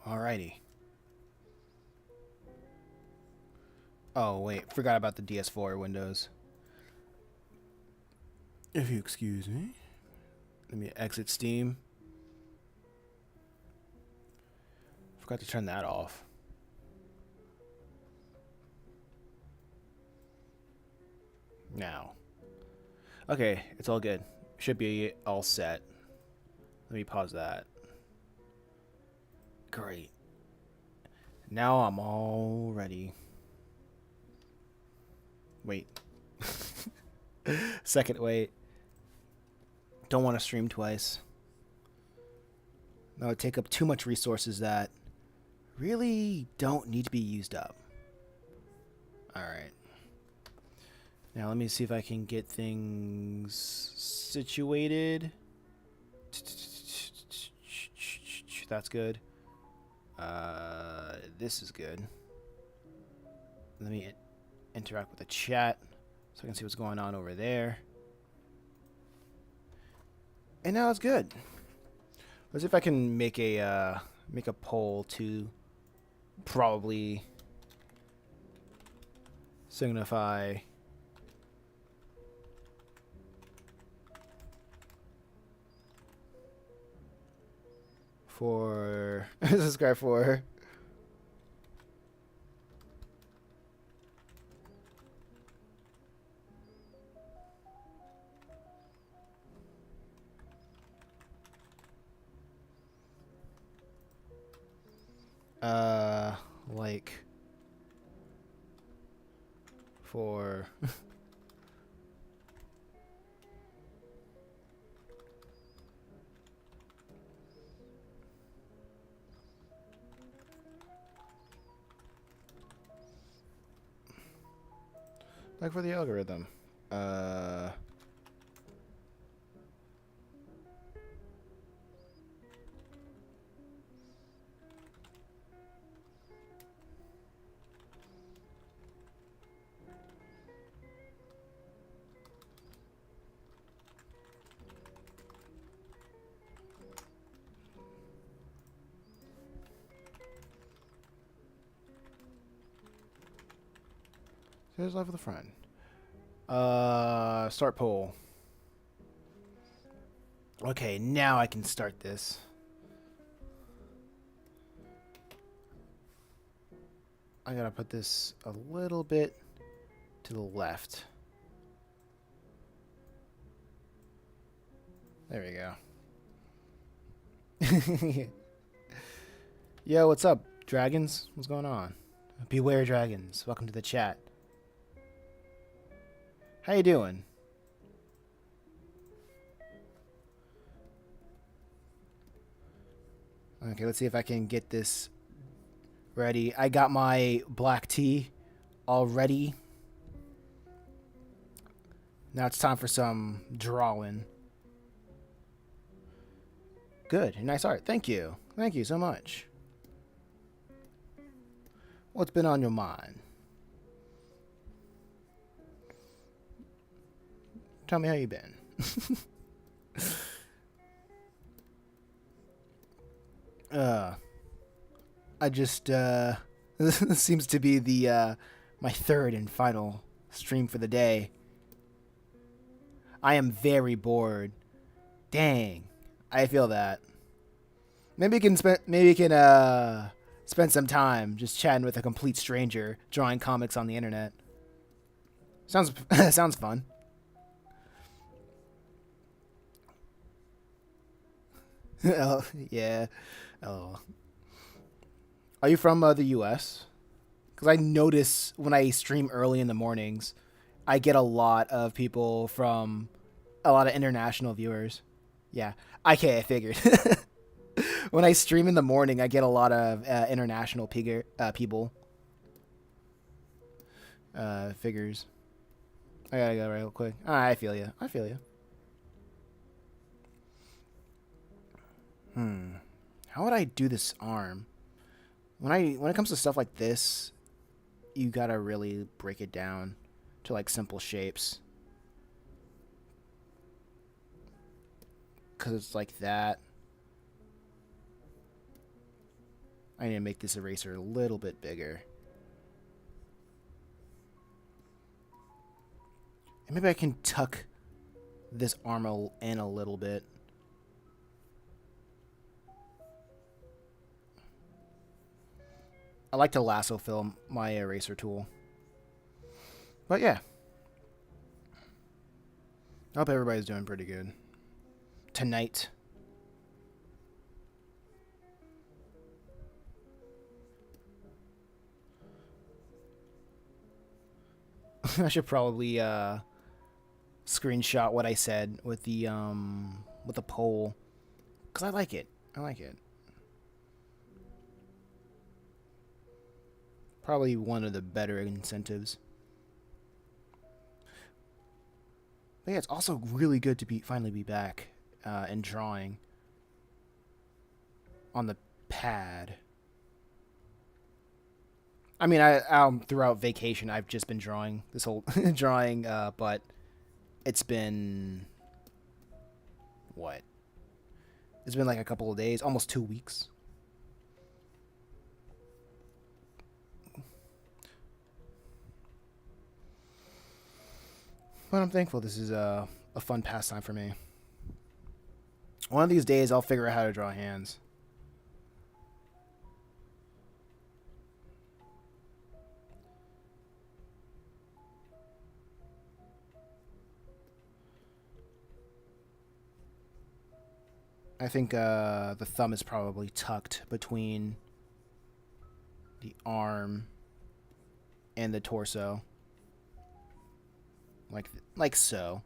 Alrighty. Oh, wait. Forgot about the DS4 windows. If you excuse me. Let me exit Steam. Forgot to turn that off. Now. Okay, it's all good. Should be all set. Let me pause that. Great. Now I'm all ready. Wait. Second wait. Don't want to stream twice. That would take up too much resources that really don't need to be used up. Alright. Now let me see if I can get things situated. That's good. This is good. Let me interact with the chat so I can see what's going on over there. And now it's good. Let's see if I can make a poll to probably signify for subscribe for like for like for the algorithm. Here's live with a friend. Start poll. Okay, now I can start this. I gotta put this a little bit to the left. There we go. Yo, what's up, dragons? What's going on? Beware dragons. Welcome to the chat. How you doing? Okay, let's see if I can get this ready. I got my black tea all ready. Now it's time for some drawing. Good, nice art. Thank you. Thank you so much. What's been on your mind? Tell me how you been. I just this seems to be the my third and final stream for the day. I am very bored. Dang. I feel that. Maybe we can spend some time just chatting with a complete stranger drawing comics on the internet. Sounds sounds fun. Oh, yeah. Oh. Are you from the US? Because I notice when I stream early in the mornings, I get a lot of people from a lot of international viewers. Yeah. Okay, I figured. When I stream in the morning, I get a lot of international people. Figures. I gotta go real quick. I feel you. I feel you. How would I do this arm? When it comes to stuff like this, you gotta really break it down to like simple shapes. Cause it's like that. I need to make this eraser a little bit bigger. And maybe I can tuck this arm in a little bit. I like to lasso fill my eraser tool. But yeah. I hope everybody's doing pretty good. Tonight. I should probably screenshot what I said with the poll, cause I like it. I like it. Probably one of the better incentives. But yeah, it's also really good to finally be back and drawing on the pad. I mean, I throughout vacation I've just been drawing this whole drawing, but it's been what? It's been like a couple of days, almost 2 weeks. But I'm thankful this is a fun pastime for me. One of these days I'll figure out how to draw hands. I think the thumb is probably tucked between the arm and the torso, like so.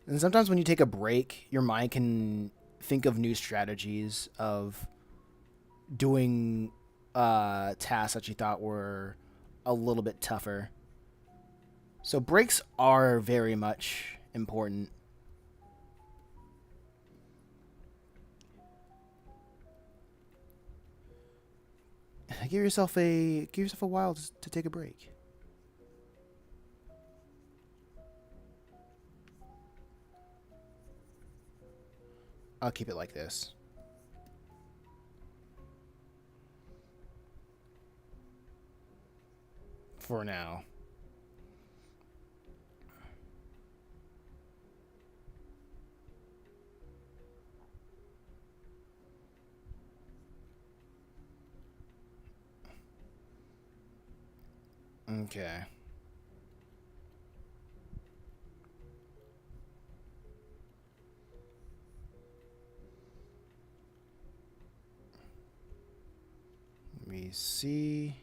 And sometimes when you take a break, your mind can think of new strategies of doing tasks that you thought were a little bit tougher. So breaks are very much important. Give yourself a while to take a break. I'll keep it like this. For now. Okay. Let me see.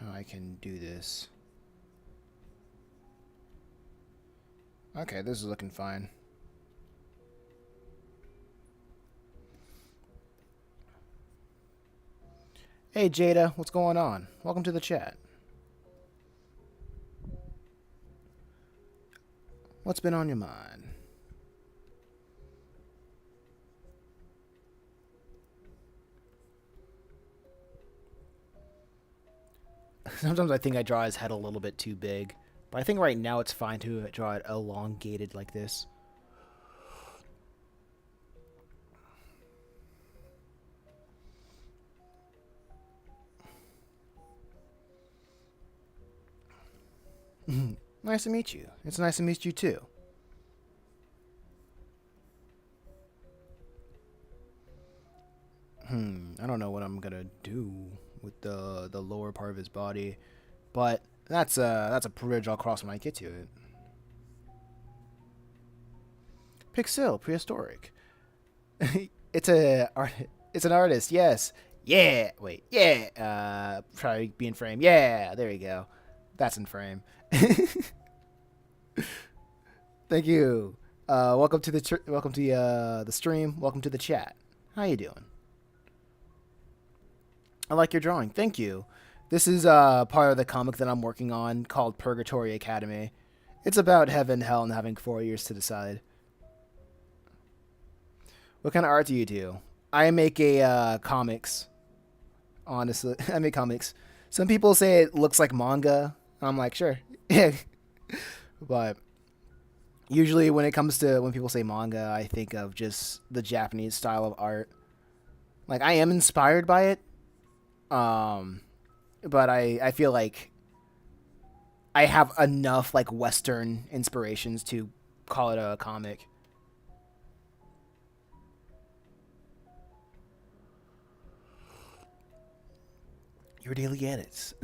How I can do this. Okay, this is looking fine. Hey Jada, what's going on? Welcome to the chat. What's been on your mind? Sometimes I think I draw his head a little bit too big, but I think right now it's fine to draw it elongated like this. Nice to meet you. It's nice to meet you too. I don't know what I'm gonna do with the lower part of his body, but that's a bridge I'll cross when I get to it. Pixel prehistoric. it's it's an artist. Yes. Yeah. Wait. Yeah. Try be in frame. Yeah. There you go. That's in frame. Thank you. Welcome to the stream. Welcome to the chat. How you doing? I like your drawing. Thank you. This is part of the comic that I'm working on called Purgatory Academy. It's about heaven, hell, and having 4 years to decide. What kind of art do you do? I make comics. Honestly, I make comics. Some people say it looks like manga. I'm like, sure. But usually when it comes to when people say manga, I think of just the Japanese style of art. Like I am inspired by it. Um but I feel like I have enough like western inspirations to call it a comic. Your daily edits.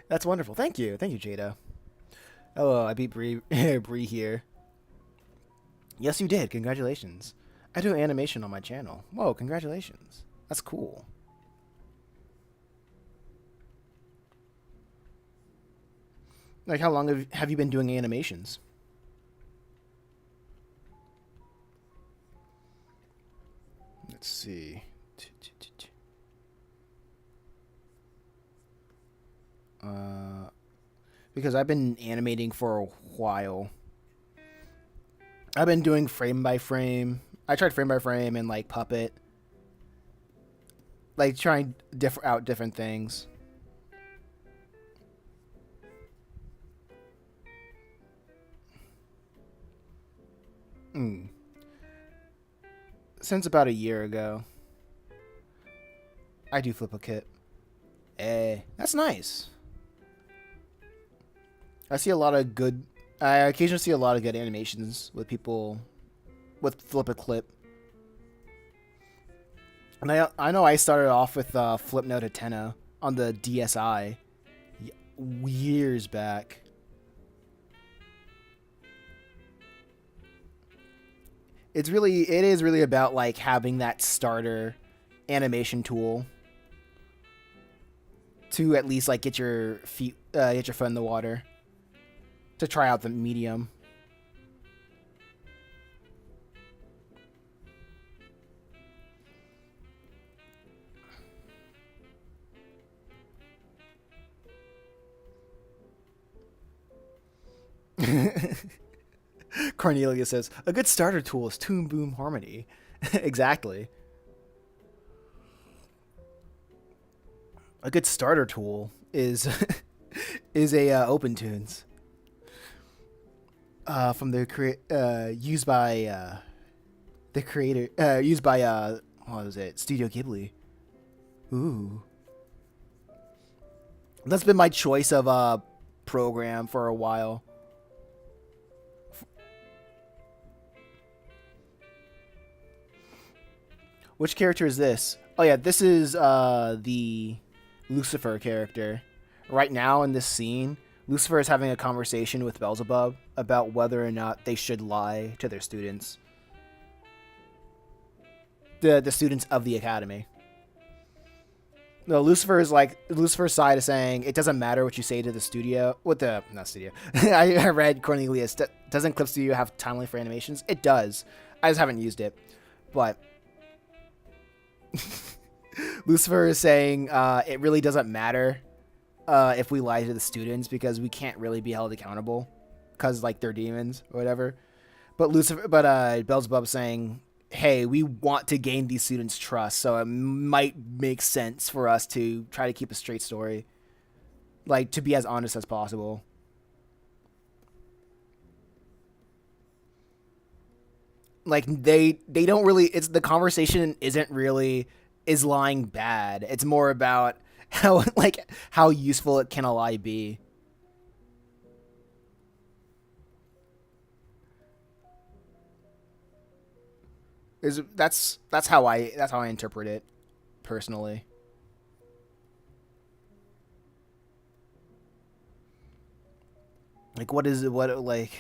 That's wonderful. Thank you. Thank you, Jada. Oh, I beat Bree Bree here. Yes, you did. Congratulations. I do animation on my channel. Whoa, congratulations. That's cool. Like, how long have you been doing animations? Let's see. Uh, because I've been animating for a while. I've been doing frame by frame. I tried frame by frame and like Puppet, like trying out different things. Mm. Since about a year ago, I do flip a kit. That's nice. I see a lot of good. I occasionally see a lot of good animations with people with flip a clip. And I know I started off with Flipnote Atena on the DSi years back. It is really about like having that starter animation tool to at least like get your foot in the water to try out the medium. Cornelia says a good starter tool is Toon Boom Harmony. Exactly. A good starter tool is is a OpenTunes from the used by the creator used by what was it, Studio Ghibli. Ooh, that's been my choice of program for a while. Which character is this? Oh yeah, this is the Lucifer character. Right now in this scene, Lucifer is having a conversation with Beelzebub about whether or not they should lie to their students. The students of the academy. No, Lucifer's side is saying it doesn't matter what you say to the studio. What the not studio? I read Cornelius. Doesn't Clip Studio have timely for animations? It does. I just haven't used it. But Lucifer is saying it really doesn't matter if we lie to the students because we can't really be held accountable because like they're demons or whatever. But Beelzebub's saying, hey, we want to gain these students' trust, so it might make sense for us to try to keep a straight story, like to be as honest as possible. Like they don't really. It's the conversation isn't really is lying bad. It's more about how useful it can a lie be. Is that's how I interpret it personally. Like what is it? What like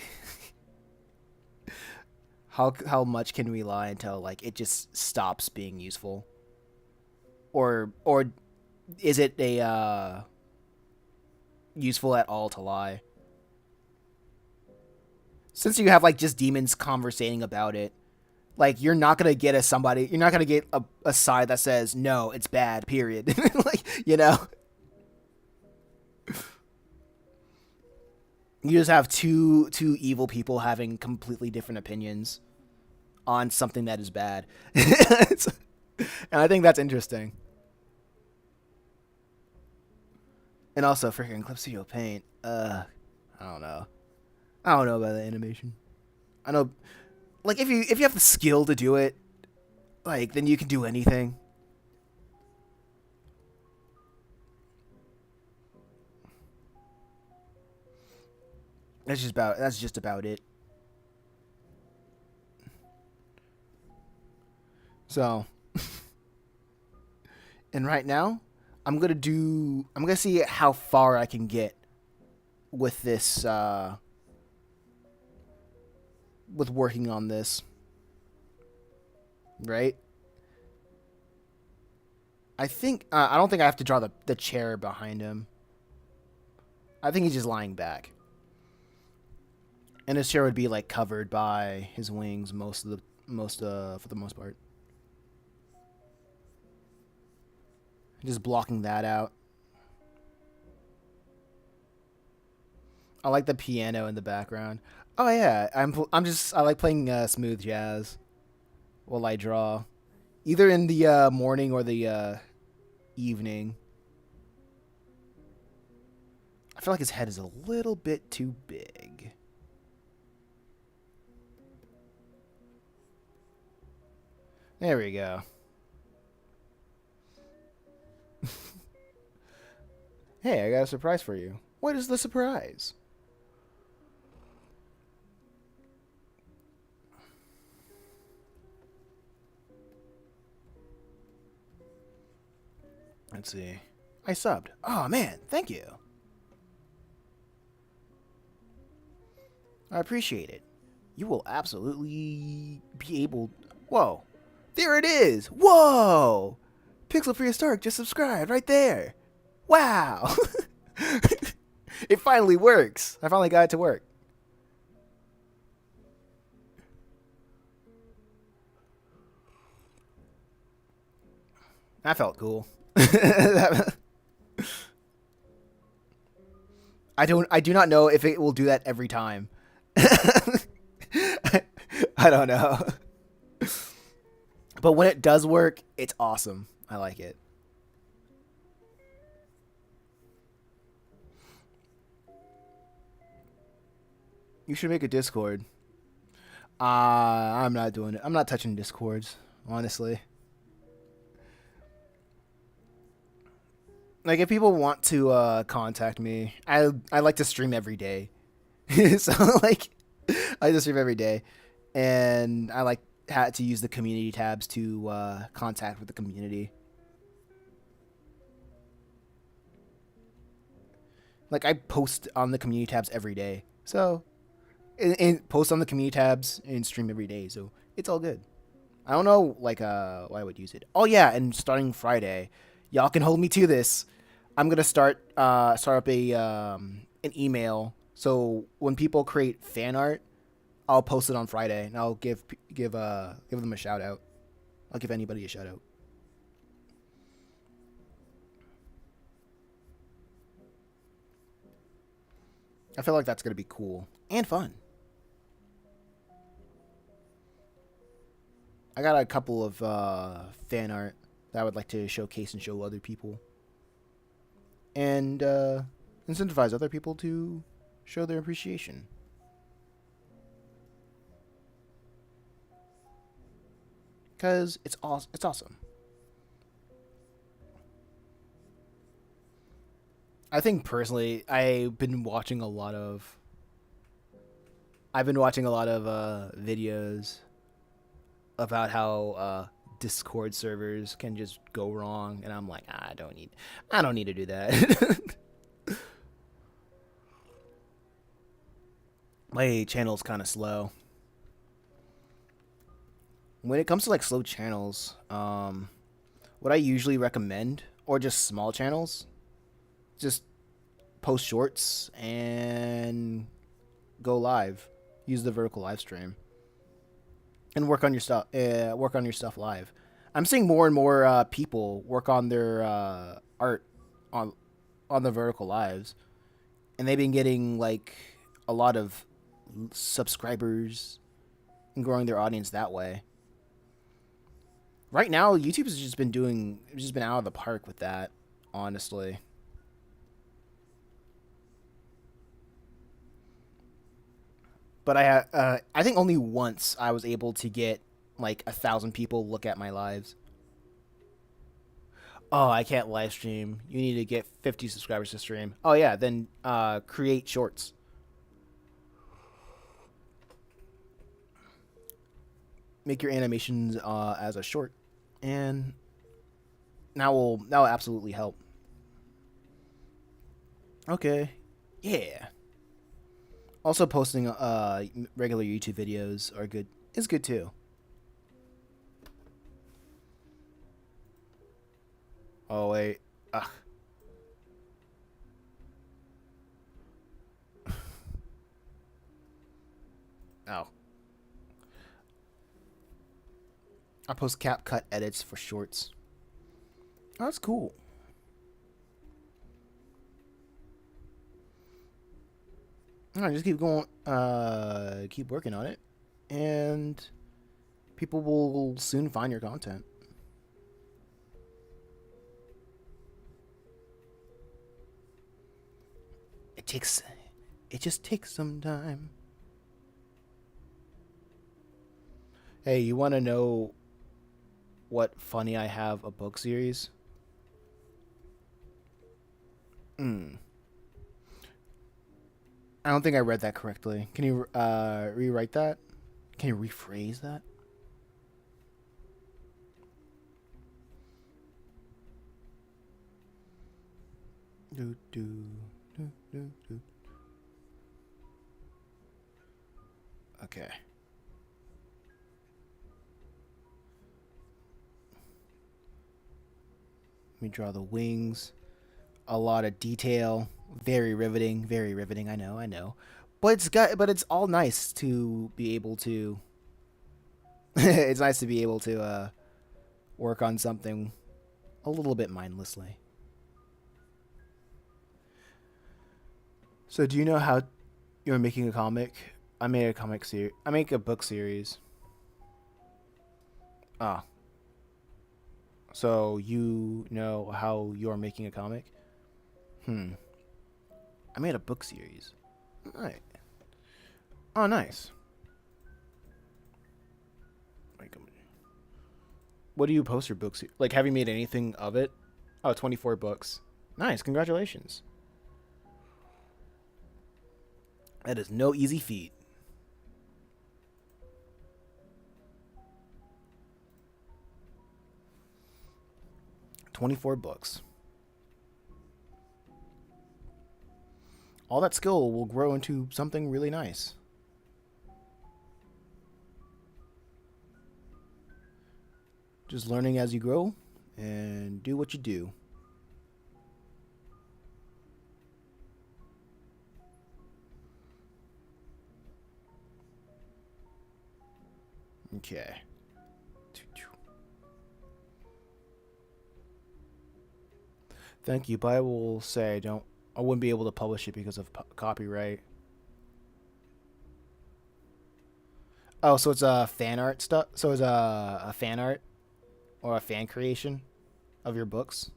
how much can we lie until like it just stops being useful? Or is it a useful at all to lie? Since you have like just demons conversating about it, like you're not gonna get a side that says no, it's bad, period. Like, you know, you just have two evil people having completely different opinions on something that is bad. And I think that's interesting. And also freaking Clip Studio Paint. I don't know. I don't know about the animation. I know, like if you have the skill to do it, like then you can do anything. That's just about it. So, and right now, I'm gonna see how far I can get with this with working on this, right? I don't think I have to draw the chair behind him. I think he's just lying back. And his chair would be like covered by his wings most for the most part. Just blocking that out. I like the piano in the background. Oh yeah, I like playing smooth jazz while I draw, either in the morning or the evening. I feel like his head is a little bit too big. There we go. Hey, I got a surprise for you. What is the surprise? Let's see. I subbed. Oh man, thank you. I appreciate it. You will absolutely be able. Whoa. There it is. Whoa. Pixel Prehistoric just subscribed right there. Wow. It finally works. I finally got it to work. That felt cool. I do not know if it will do that every time. I don't know. But when it does work, it's awesome. I like it. You should make a Discord. I'm not doing it. I'm not touching Discords, honestly. Like if people want to contact me, I like to stream every day. So like I just stream every day, and I like had to use the community tabs to contact with the community. Like I post on the community tabs every day, so and post on the community tabs and stream every day. So it's all good. I don't know like why I would use it. Oh yeah, and starting Friday, y'all can hold me to this. I'm gonna start up a an email. So when people create fan art, I'll post it on Friday, and I'll give them a shout out. I'll give anybody a shout out. I feel like that's gonna be cool and fun. I got a couple of fan art that I would like to showcase and show other people, and incentivize other people to show their appreciation. Cause it's awesome. It's awesome. I think personally, I've been watching a lot of videos about how Discord servers can just go wrong, and I'm like, I don't need to do that. My channel's kind of slow. When it comes to like slow channels, what I usually recommend, or just small channels, just post shorts and go live. Use the vertical live stream and work on your stuff. Work on your stuff live. I'm seeing more and more people work on their art on the vertical lives, and they've been getting like a lot of subscribers and growing their audience that way. Right now, YouTube has just been out of the park with that. Honestly, But I think only once I was able to get like 1,000 people look at my lives. Oh, I can't live stream. You need to get 50 subscribers to stream. Oh yeah, then create shorts. Make your animations as a short, and that will absolutely help. Okay, yeah. Also, posting regular YouTube videos are good. Is good too. Oh wait. Ugh. Oh. I post CapCut edits for shorts. Oh, that's cool. All right, just keep going. Keep working on it, and people will soon find your content. It takes. It just takes some time. Hey, you want to know what funny I have a book series? Hmm. I don't think I read that correctly. Can you rewrite that? Can you rephrase that? Do do do do do. Okay. Let me draw the wings. A lot of detail. Very riveting. Very riveting. I know. I know. But it's all nice to be able to. It's nice to be able to work on something a little bit mindlessly. So, do you know how you're making a comic? I made a comic series. I make a book series. Ah, so you know how you're making a comic? Hmm. I made a book series. Right. Oh, nice. What do you post your books? Like, have you made anything of it? Oh, 24 books. Nice. Congratulations. That is no easy feat. 24 books. All that skill will grow into something really nice. Just learning as you grow and do what you do. Okay. Thank you, but I will say I wouldn't be able to publish it because of copyright. Oh, so it's a fan art stuff. So it's a fan art or a fan creation of your books.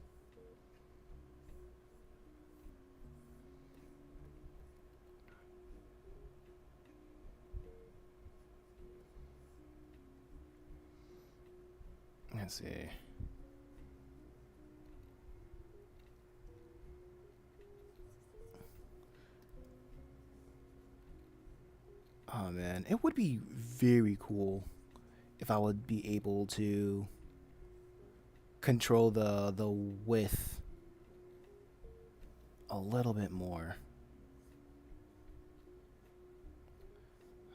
Let's see. Oh man, it would be very cool if I would be able to control the width a little bit more.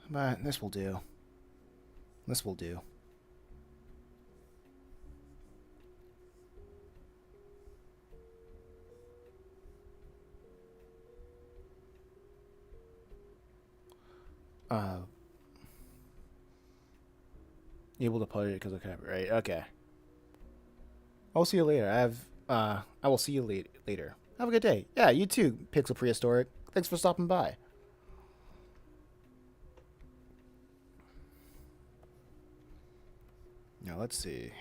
But this will do. This will do. Uh, able to play it because of copyright. Okay. I'll see you later. I will see you later. Have a good day. Yeah, you too, Pixel Prehistoric. Thanks for stopping by. Now let's see.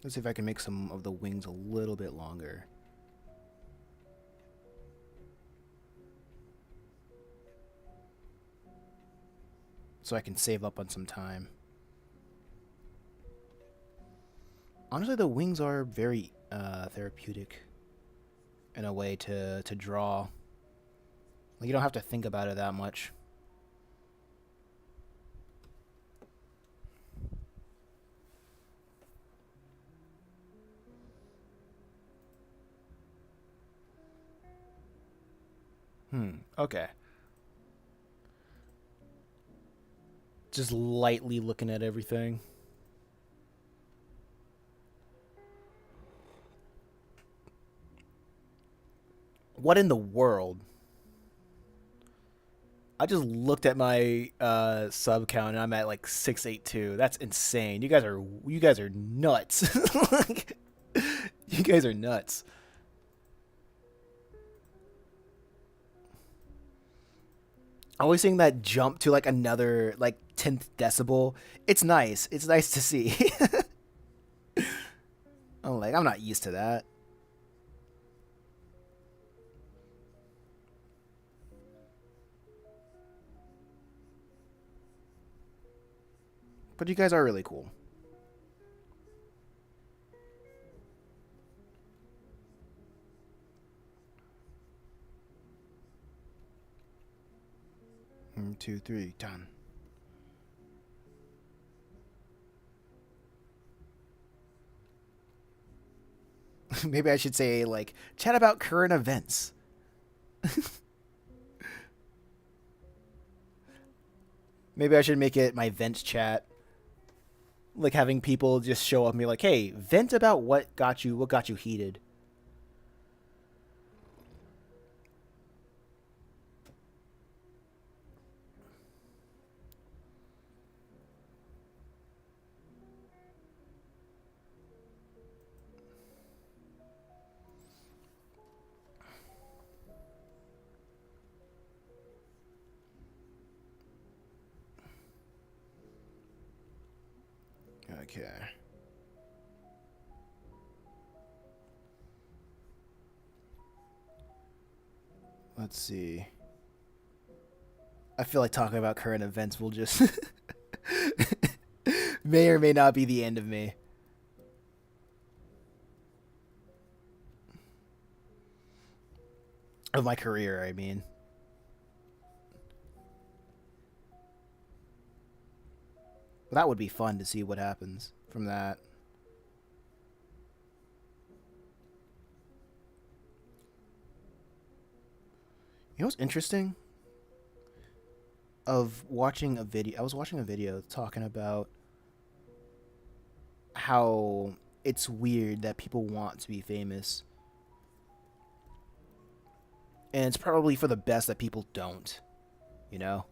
Let's see if I can make some of the wings a little bit longer. So I can save up on some time. Honestly, the wings are very therapeutic in a way to draw. Like, you don't have to think about it that much. Okay. Just lightly looking at everything. What in the world? I just looked at my sub count and I'm at like 682. That's insane. You guys are nuts. Like, you guys are nuts. Always seeing that jump to like another like 10th decibel. It's nice. It's nice to see. I'm not used to that. But you guys are really cool. One, two, three, done. Maybe I should say like chat about current events. Maybe I should make it my vents chat. Like having people just show up and be like, "Hey, vent about what got you heated." Okay. Let's see. I feel like talking about current events will just may or may not be the end of me. Of my career, I mean. That would be fun to see what happens from that. You know what's interesting? Of watching a video, I was watching a video talking about how it's weird that people want to be famous, and it's probably for the best that people don't, you know?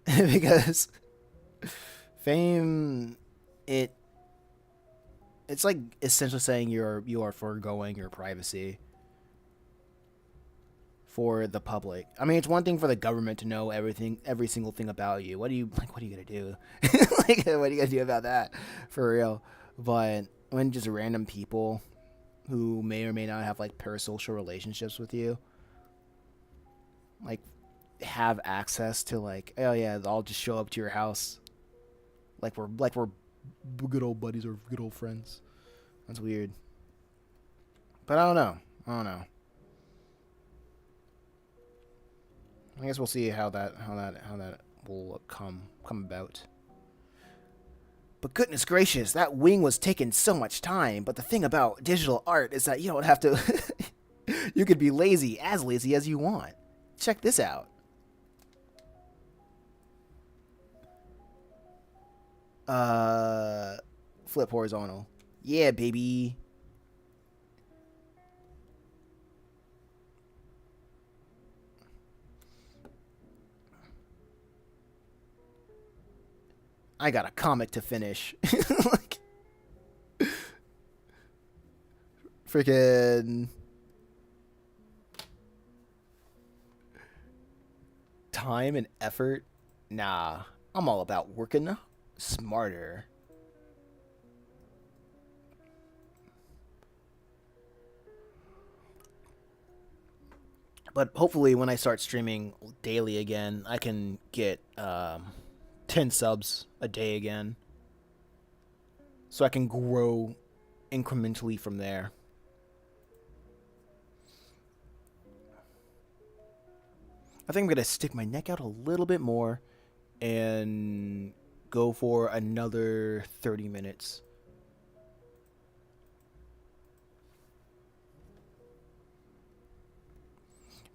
Because fame, it it's like essentially saying you are foregoing your privacy for the public. I mean, it's one thing for the government to know everything, every single thing about you. What do you like? What are you gonna do? Like, what are you gonna do about that? For real. But when just random people who may or may not have like parasocial relationships with you, like, have access to like, oh yeah, I'll just show up to your house, like we're good old buddies or good old friends. That's weird. But I don't know. I don't know. I guess we'll see how that will come about. But goodness gracious, that wing was taking so much time. But the thing about digital art is that you don't have to. You could be lazy as you want. Check this out. Uh, Flip horizontal. Yeah, baby. I got a comic to finish. Like, freaking time and effort. Nah, I'm all about working smarter. But hopefully, when I start streaming daily again, I can get 10 subs a day again. So I can grow incrementally from there. I think I'm going to stick my neck out a little bit more and go for another 30 minutes.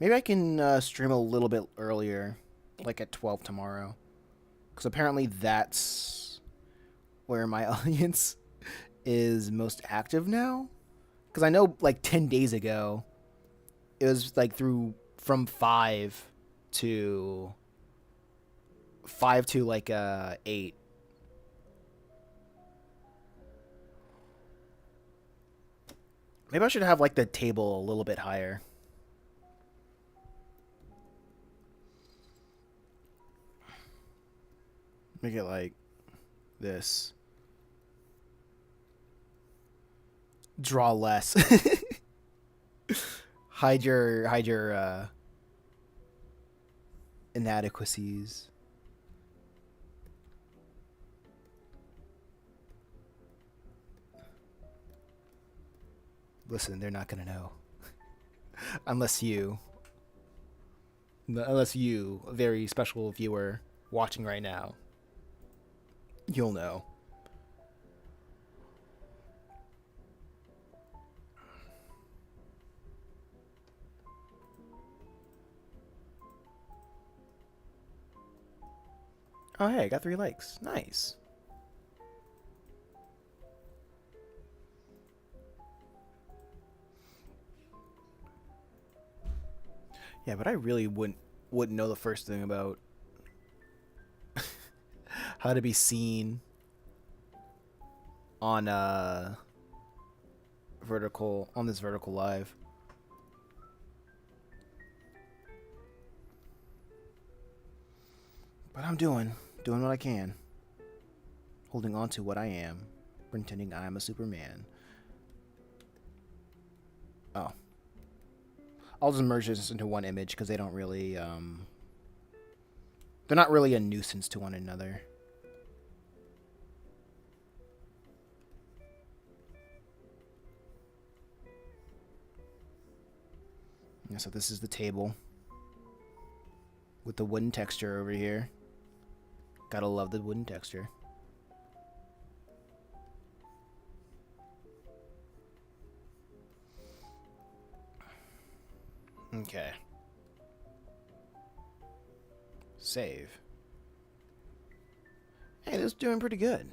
Maybe I can stream a little bit earlier, like at 12 tomorrow. Because apparently that's where my audience is most active now. Because I know like 10 days ago, it was like from to 5 to like 8. Maybe I should have like the table a little bit higher. Make it like this. Draw less. hide your inadequacies. Listen, they're not gonna know. unless you, a very special viewer watching right now, you'll know. Oh, hey, I got 3 likes. Nice. Yeah, but I really wouldn't know the first thing about how to be seen on this vertical live. But I'm doing what I can. Holding on to what I am, pretending I'm a Superman. Oh. I'll just merge this into one image because they don't really they're not really a nuisance to one another. Yeah, so this is the table with the wooden texture over here. Gotta love the wooden texture. Okay. Save. Hey, this is doing pretty good.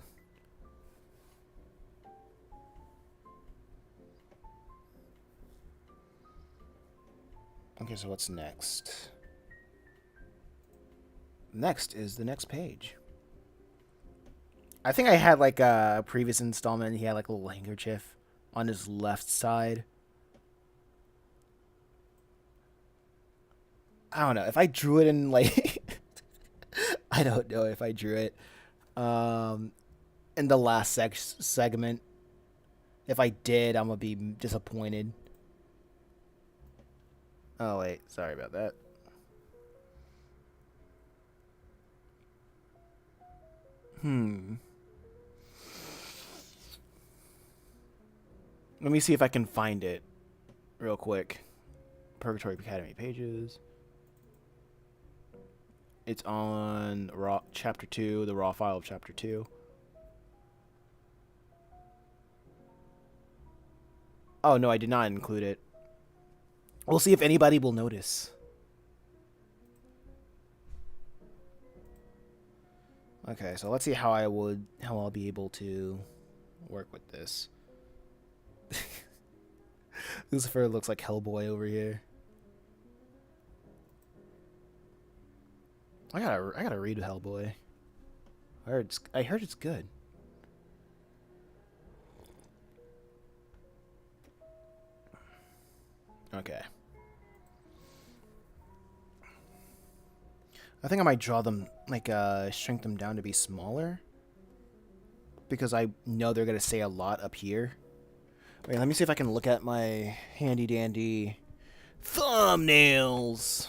Okay, so what's next? Next is the next page. I think I had like a previous installment. He had like a little handkerchief on his left side. I don't know if I drew it in like I don't know if I drew it in the last segment. If I did, I'm gonna be disappointed. Oh wait, sorry about that. Let me see if I can find it real quick. Purgatory Academy pages. It's on chapter 2, the raw file of chapter 2. Oh, no, I did not include it. We'll see if anybody will notice. Okay, so let's see how I'll be able to work with this. Lucifer looks like Hellboy over here. I gotta read Hellboy. I heard it's good. Okay. I think I might draw them like shrink them down to be smaller because I know they're gonna say a lot up here. Wait, let me see if I can look at my handy dandy Thumbnails.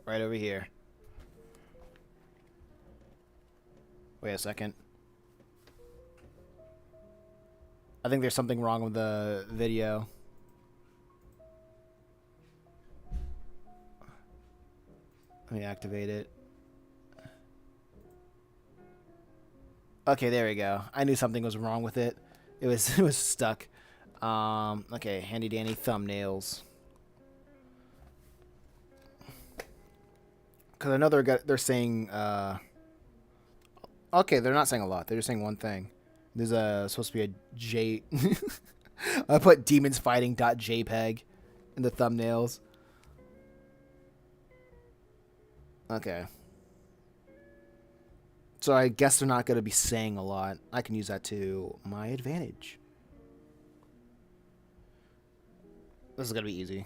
Right over here. Wait a second. I think there's something wrong with the video. Let me activate it. Okay, there we go. I knew something was wrong with it. It was stuck. Okay, handy dandy thumbnails. Because I know they're saying. Okay, they're not saying a lot. They're just saying one thing. There's supposed to be a J. I put demonsfighting.jpg in the thumbnails. Okay. So I guess they're not going to be saying a lot. I can use that to my advantage. This is going to be easy.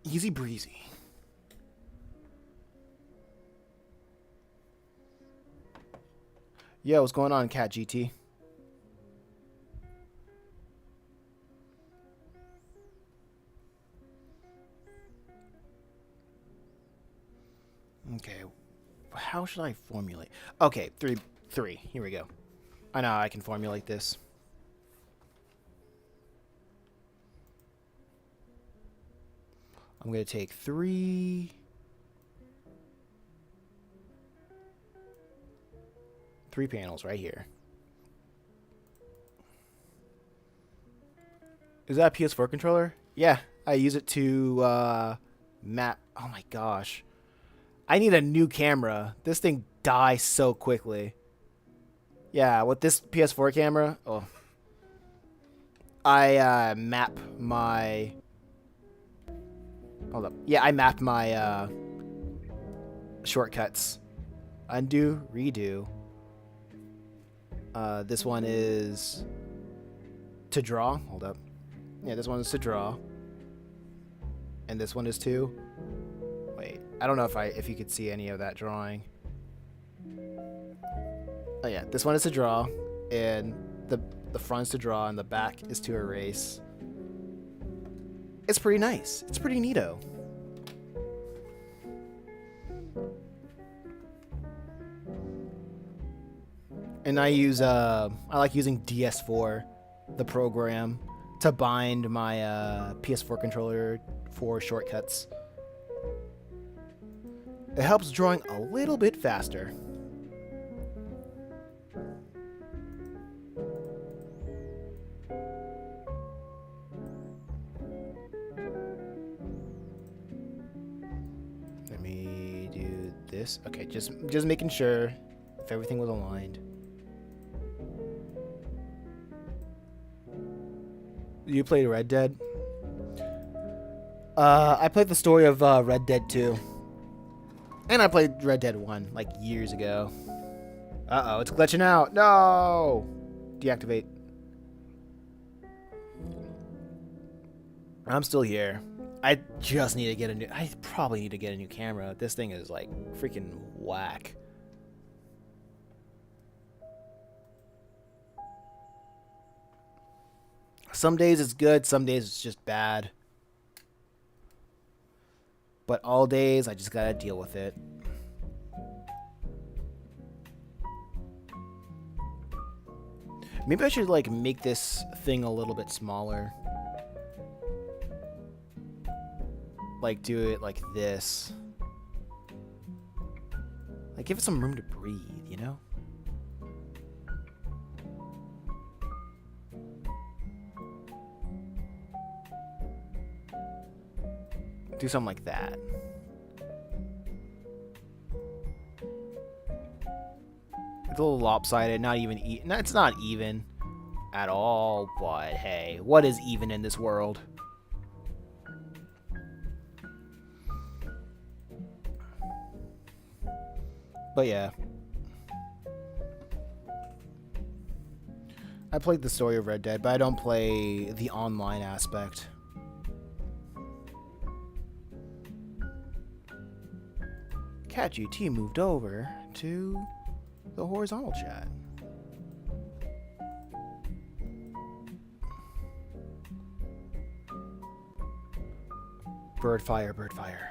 Easy breezy. Yo, what's going on, Cat GT? Okay, how should I formulate? Okay, three. Here we go. I know I can formulate this. I'm going to take 3 panels right here. Is that a PS4 controller? Yeah, I use it to map. Oh my gosh. I need a new camera. This thing dies so quickly. Yeah, with this PS4 camera, I map my... Hold up. Yeah, I mapped my shortcuts. Undo, redo. This one is to draw. Hold up. Yeah, this one is to draw. And this one is to... Wait, I don't know if you could see any of that drawing. Oh yeah, this one is to draw, and the front's to draw, and the back is to erase. It's pretty nice. It's pretty neato. And I like using DS4, the program, to bind my PS4 controller for shortcuts. It helps drawing a little bit faster. Let me do this. Okay, just making sure if everything was aligned. You played Red Dead? I played the story of Red Dead 2. And I played Red Dead 1, like, years ago. Uh-oh, it's glitching out. No! Deactivate. I'm still here. I just need to get a new... I probably need to get a new camera. This thing is, like, freaking whack. Some days it's good, some days it's just bad. But all days, I just gotta deal with it. Maybe I should, like, make this thing a little bit smaller. Like, do it like this. Like, give it some room to breathe, you know? Do something like that. It's a little lopsided, not even no, it's not even at all, but hey, what is even in this world? But yeah. I played the story of Red Dead, but I don't play the online aspect. Cat GT moved over to the horizontal chat. Bird fire, bird fire.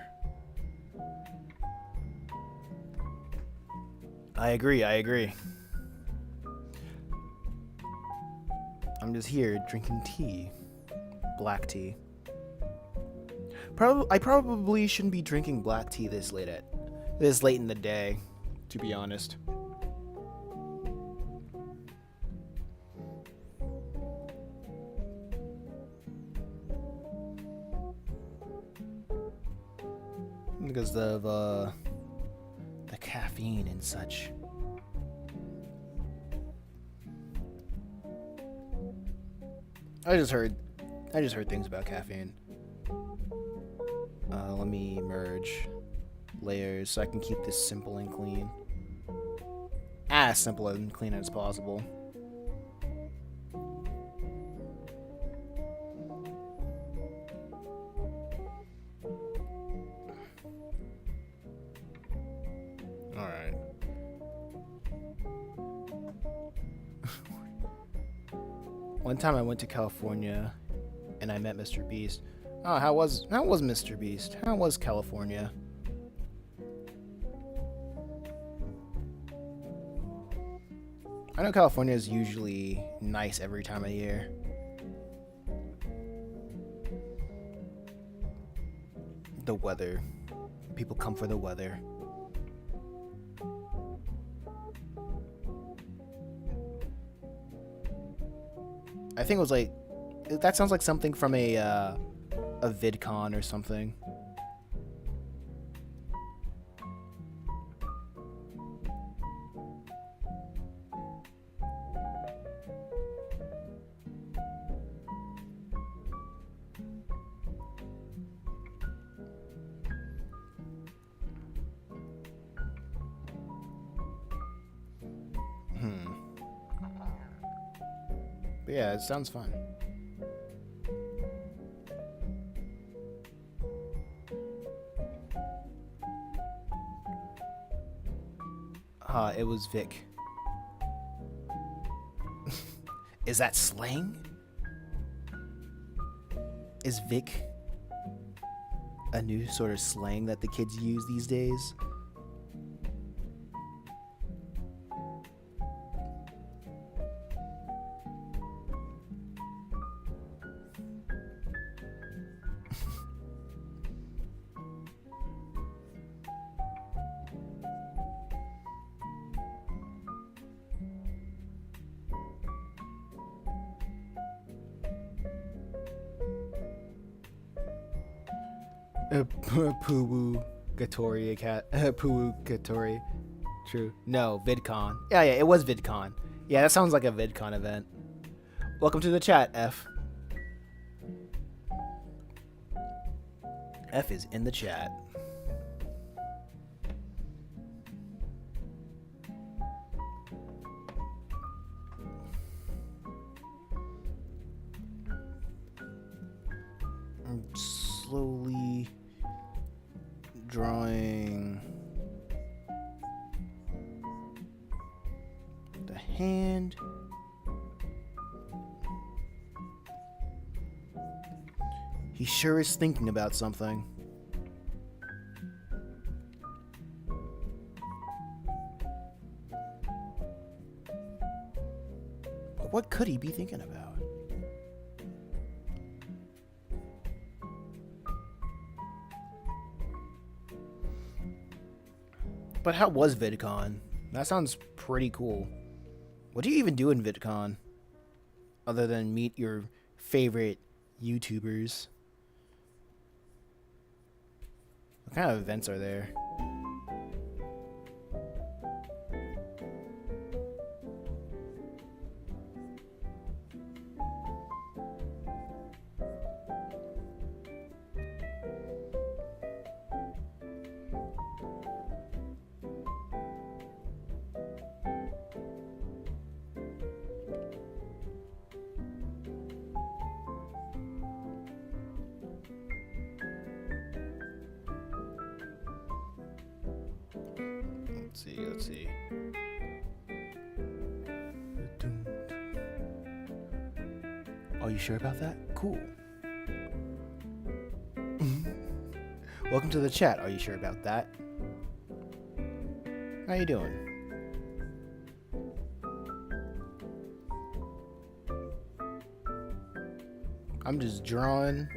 I agree, I agree. I'm just here drinking tea. Black tea. I probably shouldn't be drinking black tea this late in the day, to be honest. Because of the caffeine and such. I just heard things about caffeine. Let me merge layers so I can keep this simple and clean. As simple and clean as possible. Alright. One time I went to California and I met Mr. Beast. Oh, how was Mr. Beast? How was California? I know California is usually nice every time of year. The weather. People come for the weather. I think it was like, that sounds like something from a VidCon or something. But yeah, it sounds fun. It was Vic. Is that slang? Is Vic a new sort of slang that the kids use these days? Poo Gatori cat. Poo Gatori. True. No, VidCon. Yeah, it was VidCon. Yeah, that sounds like a VidCon event. Welcome to the chat, F. F is in the chat. I'm slowly drawing the hand. He sure is thinking about something. But what could he be thinking about? But how was VidCon? That sounds pretty cool. What do you even do in VidCon? Other than meet your favorite YouTubers? What kind of events are there? Let's see. Are you sure about that? Cool. Welcome to the chat. Are you sure about that? How you doing? I'm just drawing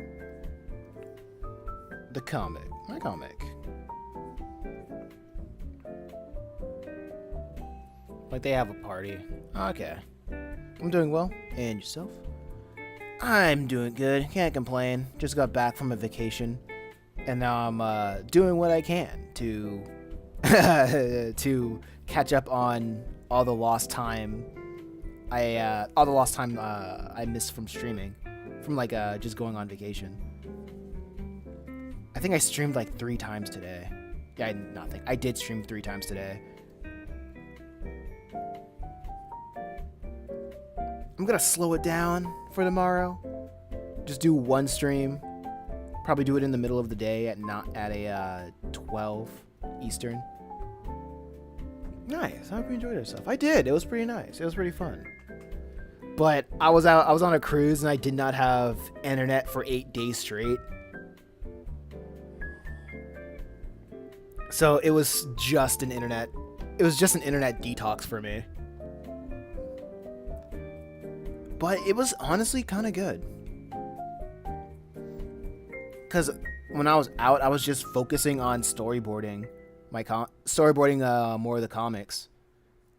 the comic. My comic. Like they have a party. Okay. I'm doing well. And yourself? I'm doing good. Can't complain. Just got back from a vacation. And now I'm doing what I can to to catch up on all the lost time I missed from streaming. From like just going on vacation. I think I streamed like 3 times today. Yeah, I did stream 3 times today. I'm gonna slow it down for tomorrow. Just do 1 stream. Probably do it in the middle of the day at 12 Eastern. Nice. I hope you enjoyed yourself. I did. It was pretty nice. It was pretty fun. But I was on a cruise and I did not have internet for 8 days straight. So it was just an internet detox for me. But it was honestly kind of good. Because when I was out, I was just focusing on storyboarding more of the comics.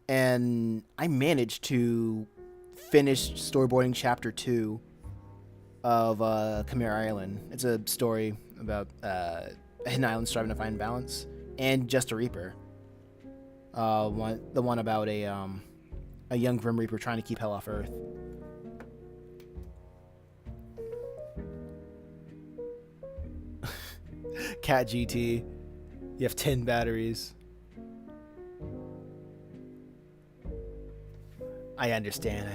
And I managed to finish storyboarding chapter 2 of Chimera Island. It's a story about a hidden island striving to find balance, and Just a Reaper. The one about a young Grim Reaper trying to keep hell off Earth. Cat GT, you have 10 batteries. I understand.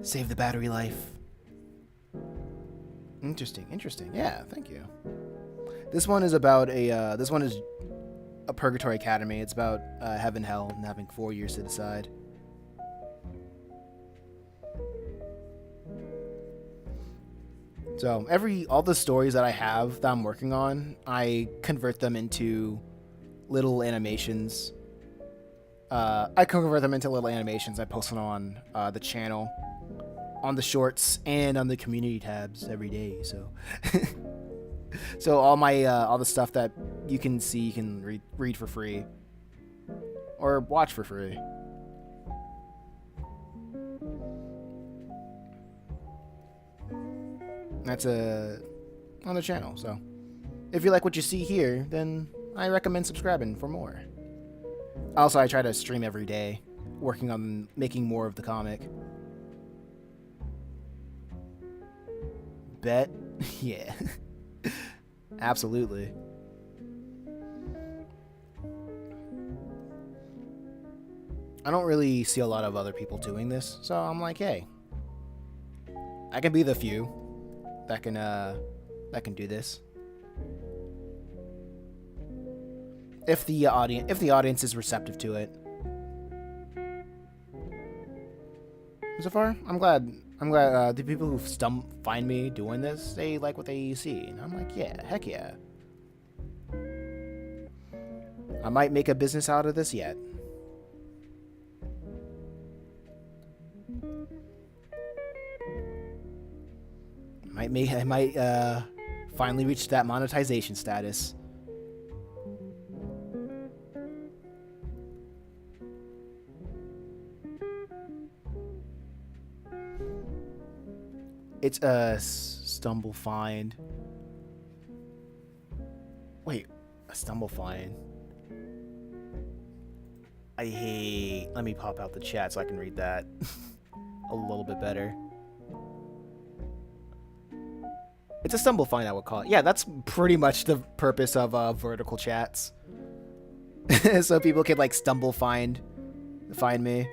Save the battery life. Interesting. Yeah, thank you. This one is about a Purgatory Academy. It's about heaven, hell, and having 4 years to decide. So all the stories that I have that I'm working on, I convert them into little animations. I post them on the channel, on the shorts, and on the community tabs every day. So, so all the stuff that you can see, you can read for free, or watch for free. That's on the channel. So, if you like what you see here, then I recommend subscribing for more. Also, I try to stream every day, working on making more of the comic. Bet? Yeah. Absolutely. I don't really see a lot of other people doing this, so I'm like, hey, I can be the few that can do this. If the audience is receptive to it. So far, I'm glad the people who find me doing this, they like what they see. And I'm like, yeah, heck yeah. I might make a business out of this yet. I might finally reach that monetization status. It's a Stumble Find. Wait, a Stumble Find. Let me pop out the chat so I can read that a little bit better. It's a Stumble Find, I would call it. Yeah, that's pretty much the purpose of vertical chats. So people can like stumble find me.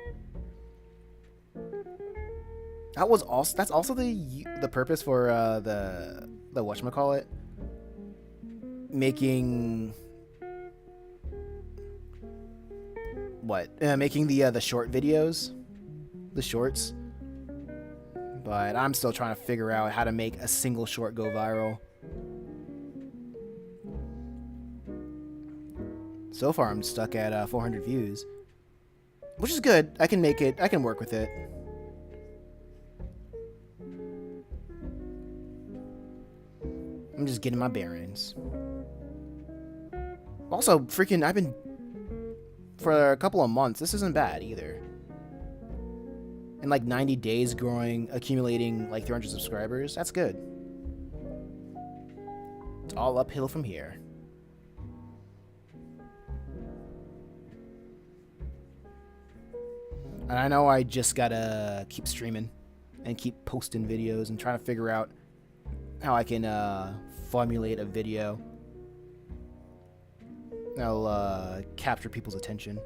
That's also the purpose for the whatchamacallit, making the short videos, the shorts. But I'm still trying to figure out how to make a single short go viral. So far, I'm stuck at 400 views, which is good. I can make it. I can work with it. I'm just getting my bearings. Also, freaking, I've been for a couple of months. This isn't bad either. In like 90 days, accumulating like 300 subscribers. That's good. It's all uphill from here. And I know I just gotta keep streaming and keep posting videos and trying to figure out how I can formulate a video that'll capture people's attention.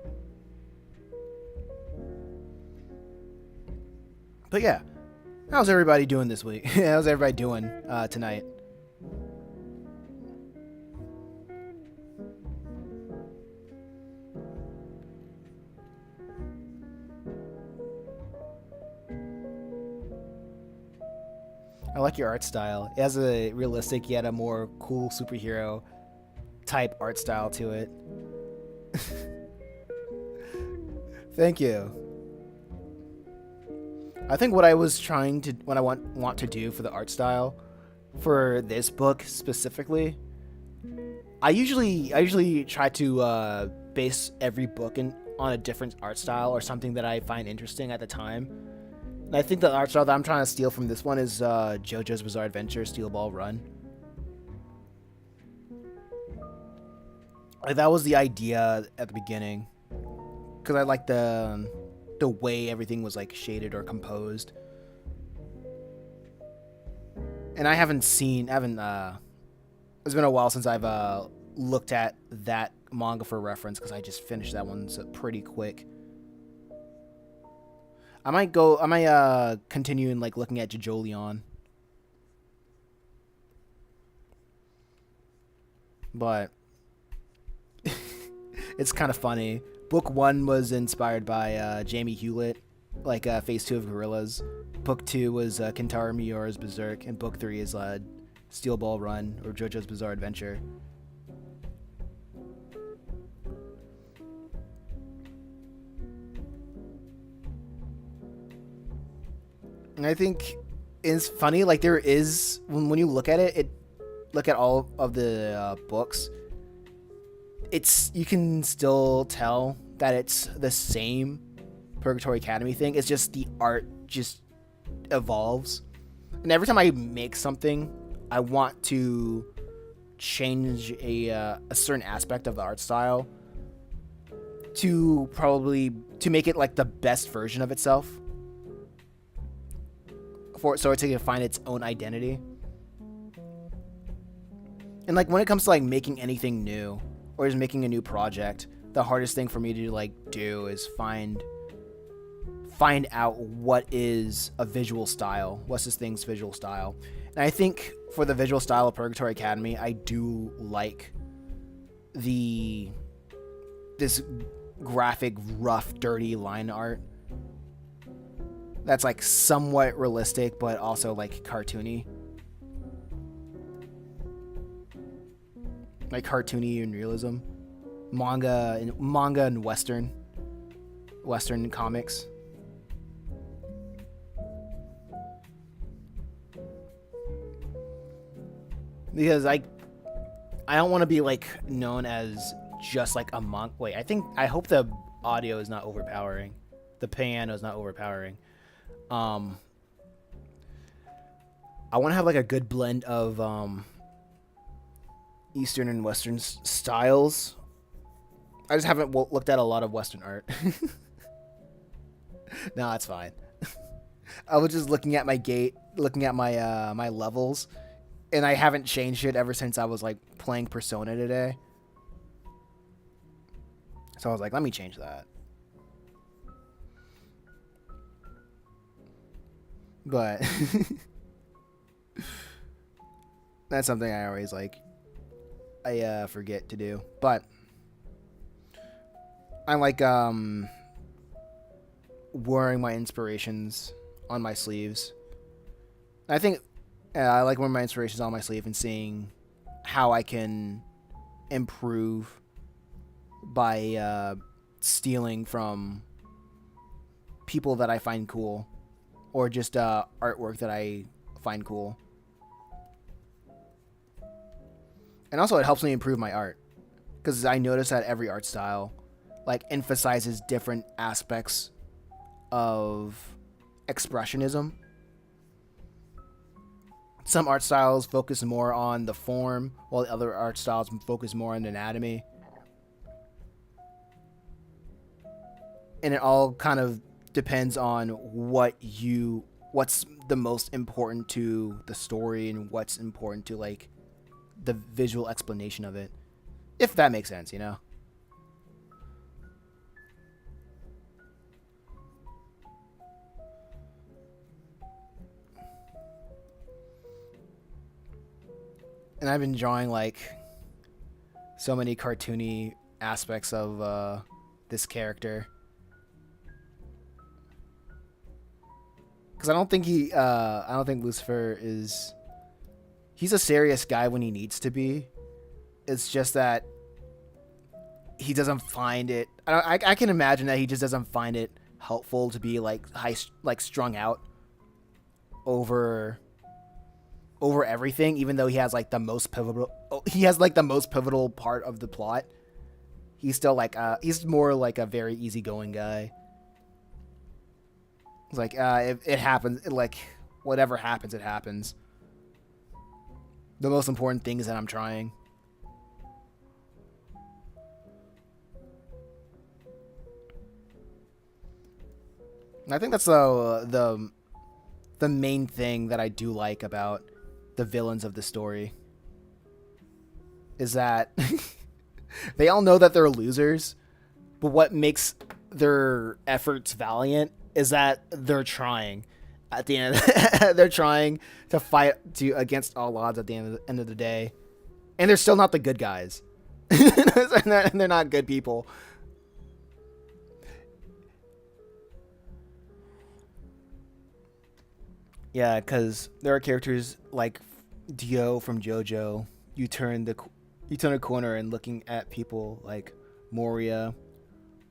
But yeah, how's everybody doing this week? How's everybody doing tonight? I like your art style. It has a realistic yet a more cool superhero type art style to it. Thank you. I think what I was trying to, what I want to do for the art style for this book specifically, I usually try to base every book on a different art style or something that I find interesting at the time. And I think the art style that I'm trying to steal from this one is JoJo's Bizarre Adventure Steel Ball Run. Like, that was the idea at the beginning, because I like the way everything was like shaded or composed. And it's been a while since I've looked at that manga for reference, because I just finished that one pretty quick. I might continue in like looking at JoJolion. But it's kind of funny. Book 1 was inspired by Jamie Hewlett, like Phase 2 of Gorillas. Book 2 was Kentaro Miura's Berserk, and Book 3 is Steel Ball Run, or JoJo's Bizarre Adventure. And I think it's funny, like there is, when you look at it, look at all of the books, you can still tell that it's the same Purgatory Academy thing. It's just the art just evolves. And every time I make something, I want to change a certain aspect of the art style to make it like the best version of itself, so it to find its own identity. And like when it comes to like making anything new or just making a new project, the hardest thing for me to like do is find out what is a visual style. What's this thing's visual style? And I think for the visual style of Purgatory Academy, I do like this graphic, rough, dirty line art that's like somewhat realistic but also like cartoony. Like cartoony and realism. Manga and Western comics. Because I don't want to be like known as just like a monk. Wait, I hope the audio is not overpowering. The piano is not overpowering. I want to have like a good blend of Eastern and Western styles. I just haven't looked at a lot of Western art. No, that's fine. I was just looking at my my levels, and I haven't changed it ever since I was like playing Persona today. So I was like, let me change that. But that's something I always I forget to do. But I like wearing my inspirations on my sleeves. I think I like wearing my inspirations on my sleeve and seeing how I can improve by stealing from people that I find cool, or just artwork that I find cool. And also, it helps me improve my art because I notice that every art style like emphasizes different aspects of expressionism. Some art styles focus more on the form, while the other art styles focus more on anatomy. And it all kind of depends on what's the most important to the story and what's important to like the visual explanation of it. If that makes sense, you know? And I've been drawing like so many cartoony aspects of this character. Because I don't think Lucifer is. He's a serious guy when he needs to be. It's just that he doesn't find it. I can imagine that he just doesn't find it helpful to be like like strung out over everything, even though he has like the most pivotal. He has like the most pivotal part of the plot. He's still like he's more like a very easygoing guy. It's like it happens. Like whatever happens, it happens. The most important thing is that I'm trying. And I think that's the main thing that I do like about the villains of the story is that they all know that they're losers, but what makes their efforts valiant is that they're trying. At the end, they're trying to fight against all odds at the end of the day, and they're still not the good guys. And they're not good people. Yeah, because there are characters like Dio from JoJo. You turn a corner and looking at people like Moria,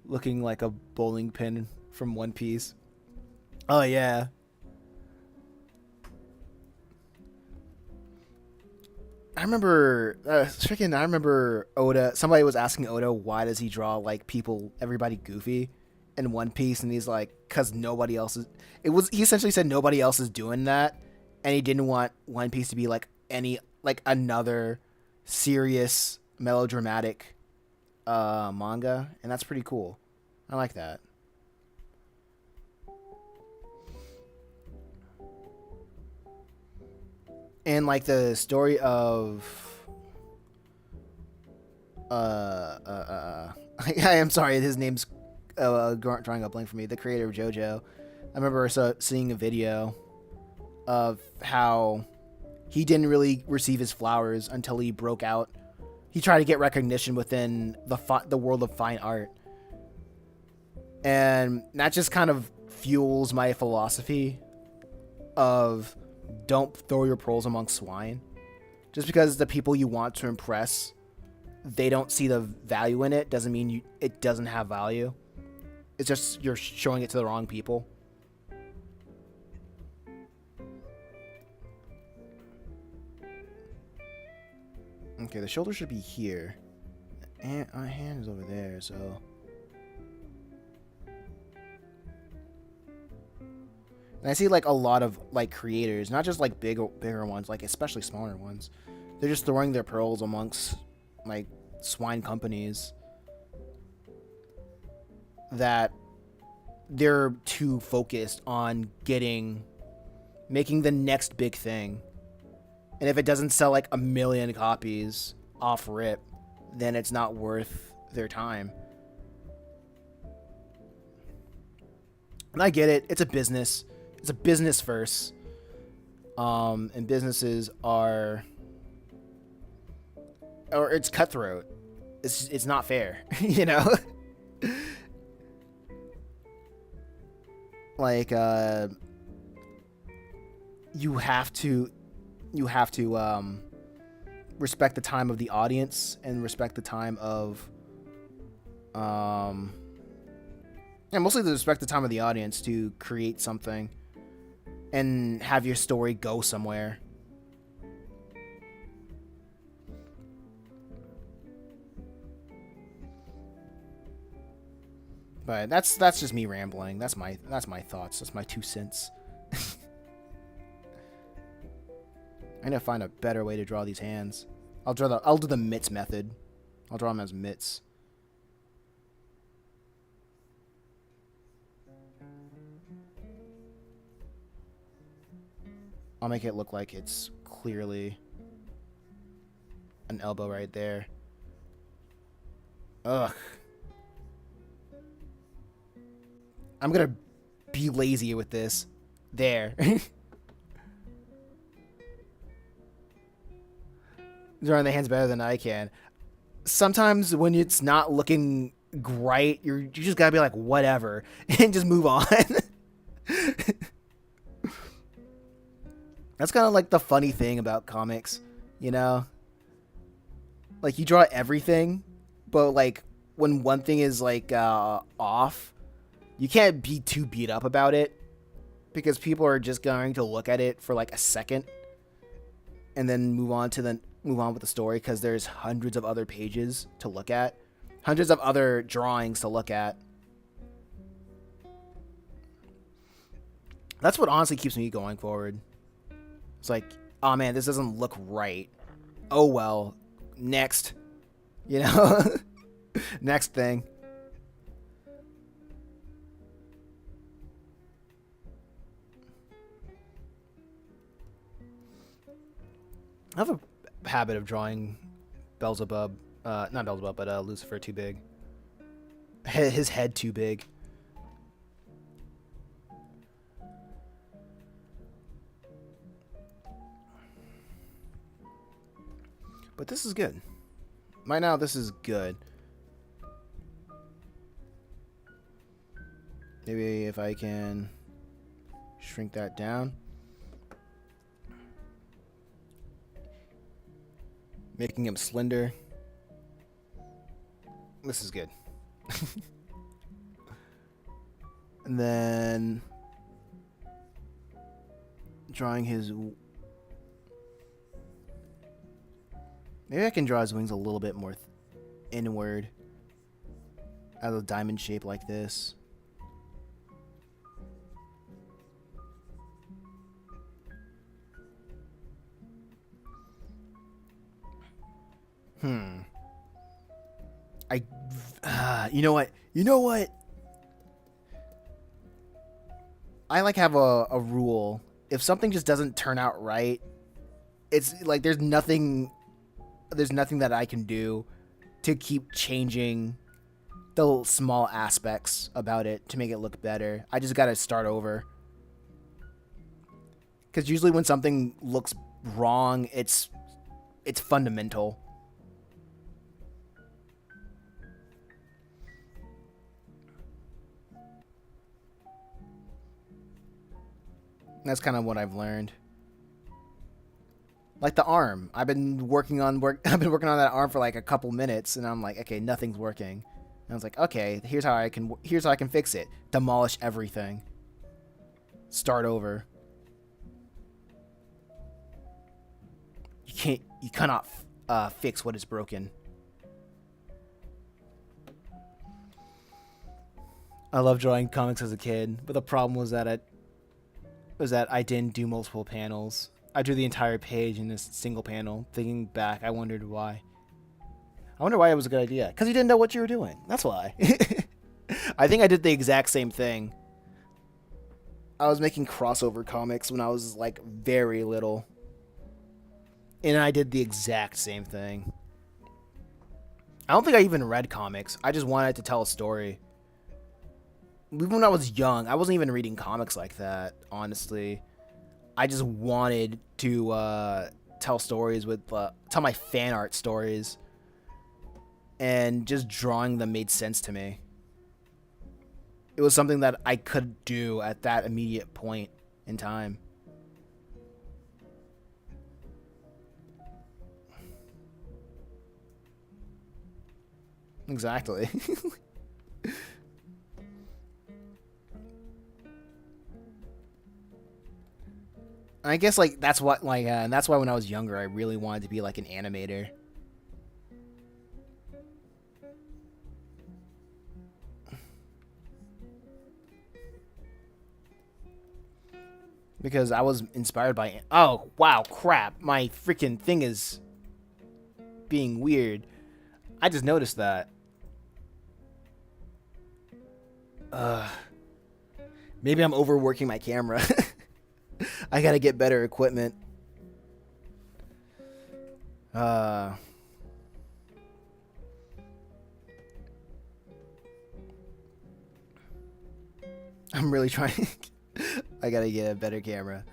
looking like a bowling pin from One Piece. Oh yeah. I remember I remember Oda. Somebody was asking Oda why does he draw like everybody goofy in One Piece, and he's like, because nobody else is. He essentially said nobody else is doing that, and he didn't want One Piece to be like another serious melodramatic manga, and that's pretty cool. I like that. And like the story of I am sorry, his name's drawing a blank for me. The creator of JoJo. I remember seeing a video of how he didn't really receive his flowers until he broke out. He tried to get recognition within the world of fine art, and that just kind of fuels my philosophy of don't throw your pearls among swine. Just because the people you want to impress, they don't see the value in it, doesn't mean it doesn't have value. It's just you're showing it to the wrong people. Okay, the shoulder should be here. And my hand is over there, so. And I see like a lot of like creators, not just like bigger ones, like especially smaller ones. They're just throwing their pearls amongst like swine companies that they're too focused on making the next big thing. And if it doesn't sell like 1,000,000 copies off rip, then it's not worth their time. And I get it. It's a business. It's a business first. And businesses or it's cutthroat. It's not fair, you know? Like you have to respect the time of the audience and respect the time of Um, and mostly to respect the time of the audience to create something and have your story go somewhere. But that's just me rambling. That's my thoughts. That's my 2 cents. I need to find a better way to draw these hands. I'll do the mitts method. I'll draw them as mitts. I'll make it look like it's clearly an elbow right there. Ugh. I'm gonna be lazy with this. There. Drawing the hands better than I can. Sometimes when it's not looking great, you just gotta be like, whatever, and just move on. That's kind of like the funny thing about comics, you know? Like, you draw everything, but like when one thing is like off, you can't be too beat up about it because people are just going to look at it for like a second and then move on with the story because there's hundreds of other pages to look at, hundreds of other drawings to look at. That's what honestly keeps me going forward. It's like, oh man, this doesn't look right. Oh well, next. You know? Next thing. I have a habit of drawing Beelzebub, not Beelzebub, but Lucifer too big. His head too big. But this is good. Right now, this is good. Maybe if I can shrink that down. Making him slender. This is good. And then drawing his... Maybe I can draw his wings a little bit more inward. As a diamond shape like this. You know what? I like have a rule. If something just doesn't turn out right, it's like there's nothing that I can do to keep changing the small aspects about it to make it look better. I just gotta start over. Because usually when something looks wrong, it's fundamental. That's kind of what I've learned. Like the arm. I've been working on that arm for like a couple minutes and I'm like, okay, nothing's working. And I was like, okay, here's how I can fix it. Demolish everything. Start over. You cannot fix what is broken. I loved drawing comics as a kid, but the problem was that I didn't do multiple panels. I drew the entire page in this single panel. Thinking back, I wondered why. I wonder why it was a good idea. Because you didn't know what you were doing. That's why. I think I did the exact same thing. I was making crossover comics when I was like very little. And I did the exact same thing. I don't think I even read comics. I just wanted to tell a story. Even when I was young, I wasn't even reading comics like that, honestly. I just wanted to tell stories tell my fan art stories. And just drawing them made sense to me. It was something that I could do at that immediate point in time. Exactly. I guess like that's what like and that's why when I was younger I really wanted to be like an animator. Because I was inspired by oh wow crap my freaking thing is being weird. I just noticed that. Uh Maybe I'm overworking my camera. I gotta get better equipment. Uh I'm really trying. I gotta get a better camera.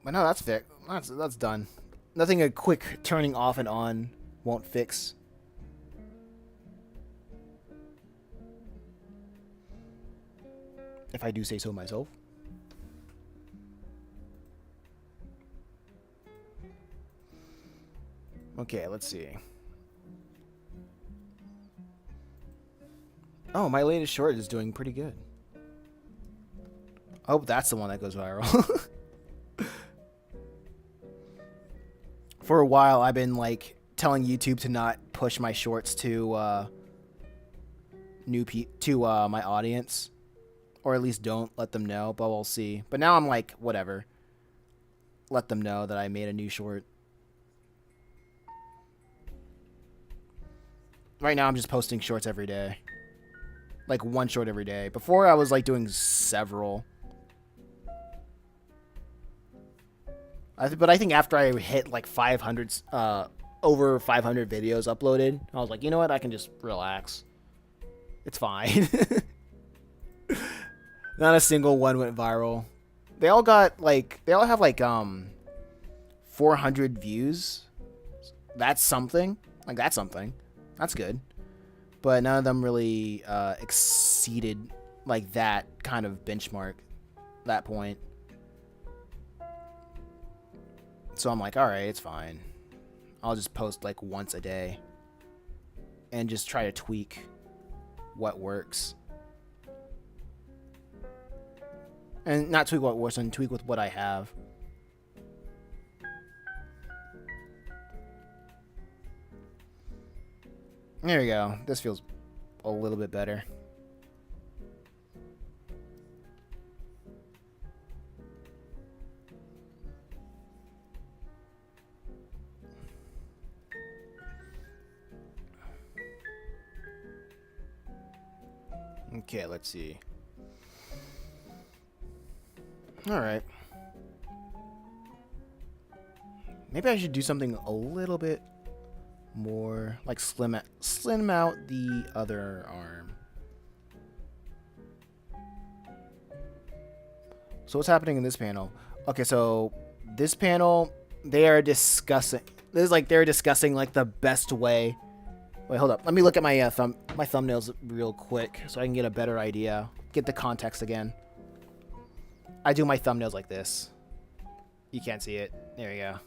But no, that's fixed. That's done. Nothing a quick turning off and on won't fix. If I do say so myself. Okay, let's see. Oh, my latest short is doing pretty good. I hope that's the one that goes viral. For a while, I've been like telling YouTube to not push my shorts to my audience, or at least don't let them know. But we'll see. But now I'm like, whatever. Let them know that I made a new short. Right now, I'm just posting shorts every day. Like one short every day. Before, I was like doing several. But I think after I hit like 500, over 500 videos uploaded, I was like, you know what? I can just relax. It's fine. Not a single one went viral. They all have like 400 views. That's something. Like that's something. That's good. But none of them really exceeded like that kind of benchmark, that point. So I'm like, all right, it's fine. I'll just post like once a day and just try to tweak what works. And not tweak what works, and tweak with what I have. There we go. This feels a little bit better. Okay, let's see. Alright. Maybe I should do something a little bit more, like slim out the other arm. So what's happening in this panel? Okay, so this panel, they're discussing like the best way. Wait, hold up. Let me look at my thumbnails real quick so I can get a better idea. Get the context again. I do my thumbnails like this. You can't see it. There you go.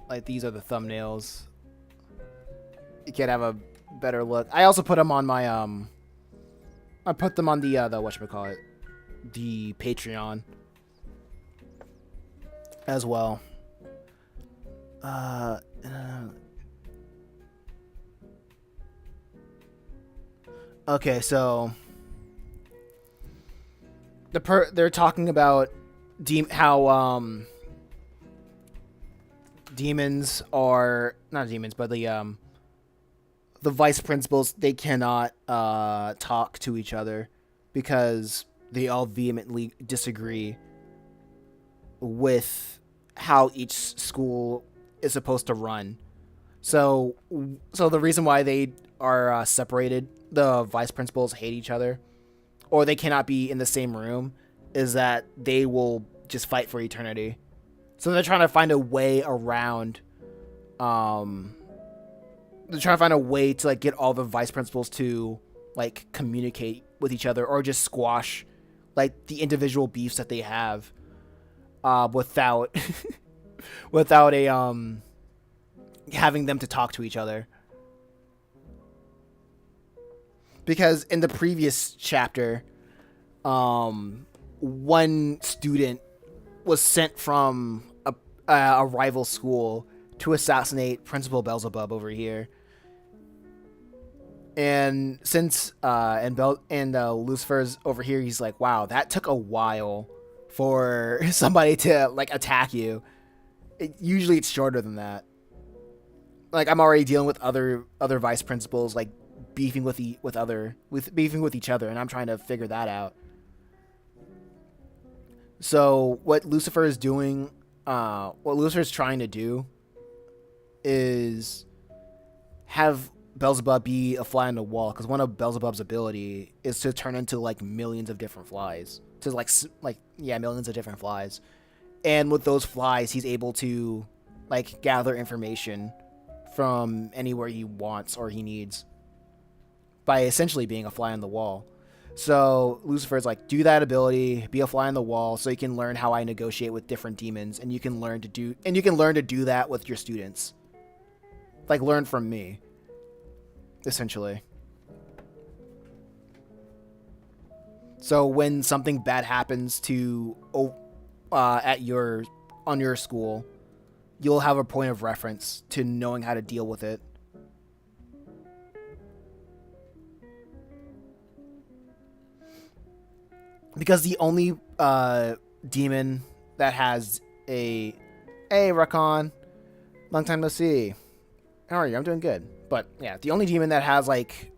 Like these are the thumbnails. You can have a better look. I also put them on my I put them on the whatchamacallit, the Patreon as well. Okay, so they're talking about how demons are not demons, but the vice principals, they cannot talk to each other because they all vehemently disagree with how each school is supposed to run. So the reason why they are separated, the vice principals hate each other, or they cannot be in the same room, is that they will just fight for eternity. So they're trying to find a way around. They're trying to find a way to like get all the vice principals to like communicate with each other, or just squash like the individual beefs that they have. without without a having them to talk to each other. Because in the previous chapter, one student was sent from a rival school to assassinate Principal Beelzebub over here. And since Lucifer's over here, he's like, "Wow, that took a while for somebody to like attack you. Usually, it's shorter than that. Like I'm already dealing with other vice principals, like beefing with beefing with each other, and I'm trying to figure that out. So what Lucifer is doing, what Lucifer is trying to do, is have Beelzebub be a fly on the wall, because one of Beelzebub's ability is to turn into like millions of different flies, to millions of different flies, and with those flies, he's able to like gather information from anywhere he wants or he needs by essentially being a fly on the wall. So Lucifer's like, do that ability, be a fly on the wall, so you can learn how I negotiate with different demons, and you can learn to do that with your students. Like learn from me, essentially. So when something bad happens to on your school, you'll have a point of reference to knowing how to deal with it. Because the only demon that has a hey Rakan, long time no see. How are you? I'm doing good. But yeah, the only demon that has like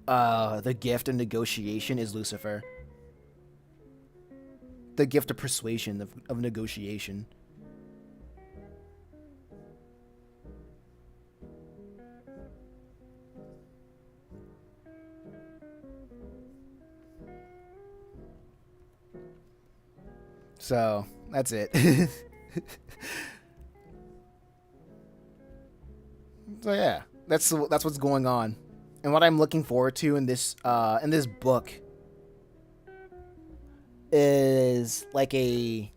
the gift of negotiation is Lucifer. The gift of persuasion of negotiation. So that's it. So yeah, that's what's going on, and what I'm looking forward to in this book is like an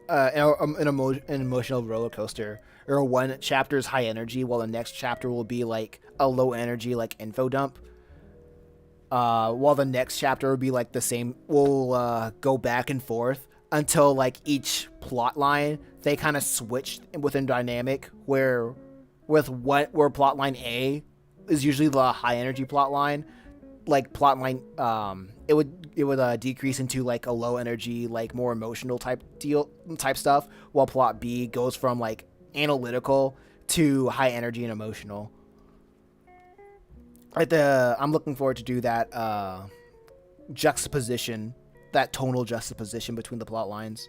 emotional roller coaster. Or one chapter is high energy, while the next chapter will be like a low energy like info dump. While the next chapter will be like the same. We'll go back and forth until like each plot line they kind of switch within dynamic where plot line A is usually the high energy plot line, like plot line it would decrease into like a low energy, like more emotional type stuff, while plot B goes from like analytical to high energy and emotional. I'm looking forward to do that juxtaposition, that tonal juxtaposition between the plot lines.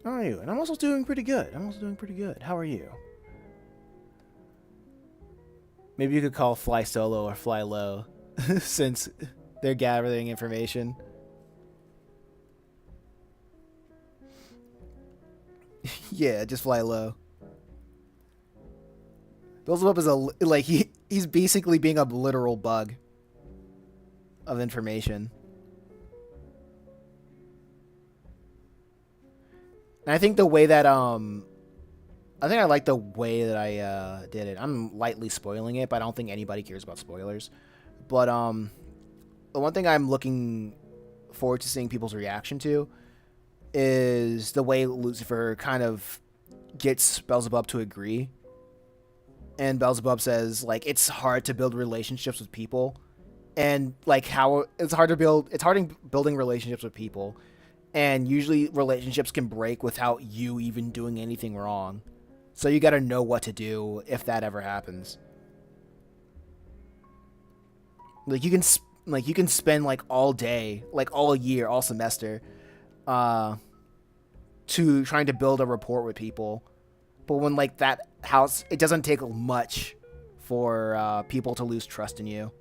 How are you? And I'm also doing pretty good. How are you? Maybe you could call fly solo or fly low, since they're gathering information. Yeah, just fly low. Beelzebub is he's basically being a literal bug of information. And I think the way that I think I like the way that I did it. I'm lightly spoiling it, but I don't think anybody cares about spoilers. But the one thing I'm looking forward to seeing people's reaction to is the way Lucifer kind of gets Beelzebub to agree. And Beelzebub says like it's hard to build relationships with people, and like how it's hard in building relationships with people, and usually relationships can break without you even doing anything wrong. So you got to know what to do if that ever happens. Like you can spend like all day, like all year, all semester, to trying to build a rapport with people. But when like that house, it doesn't take much for people to lose trust in you,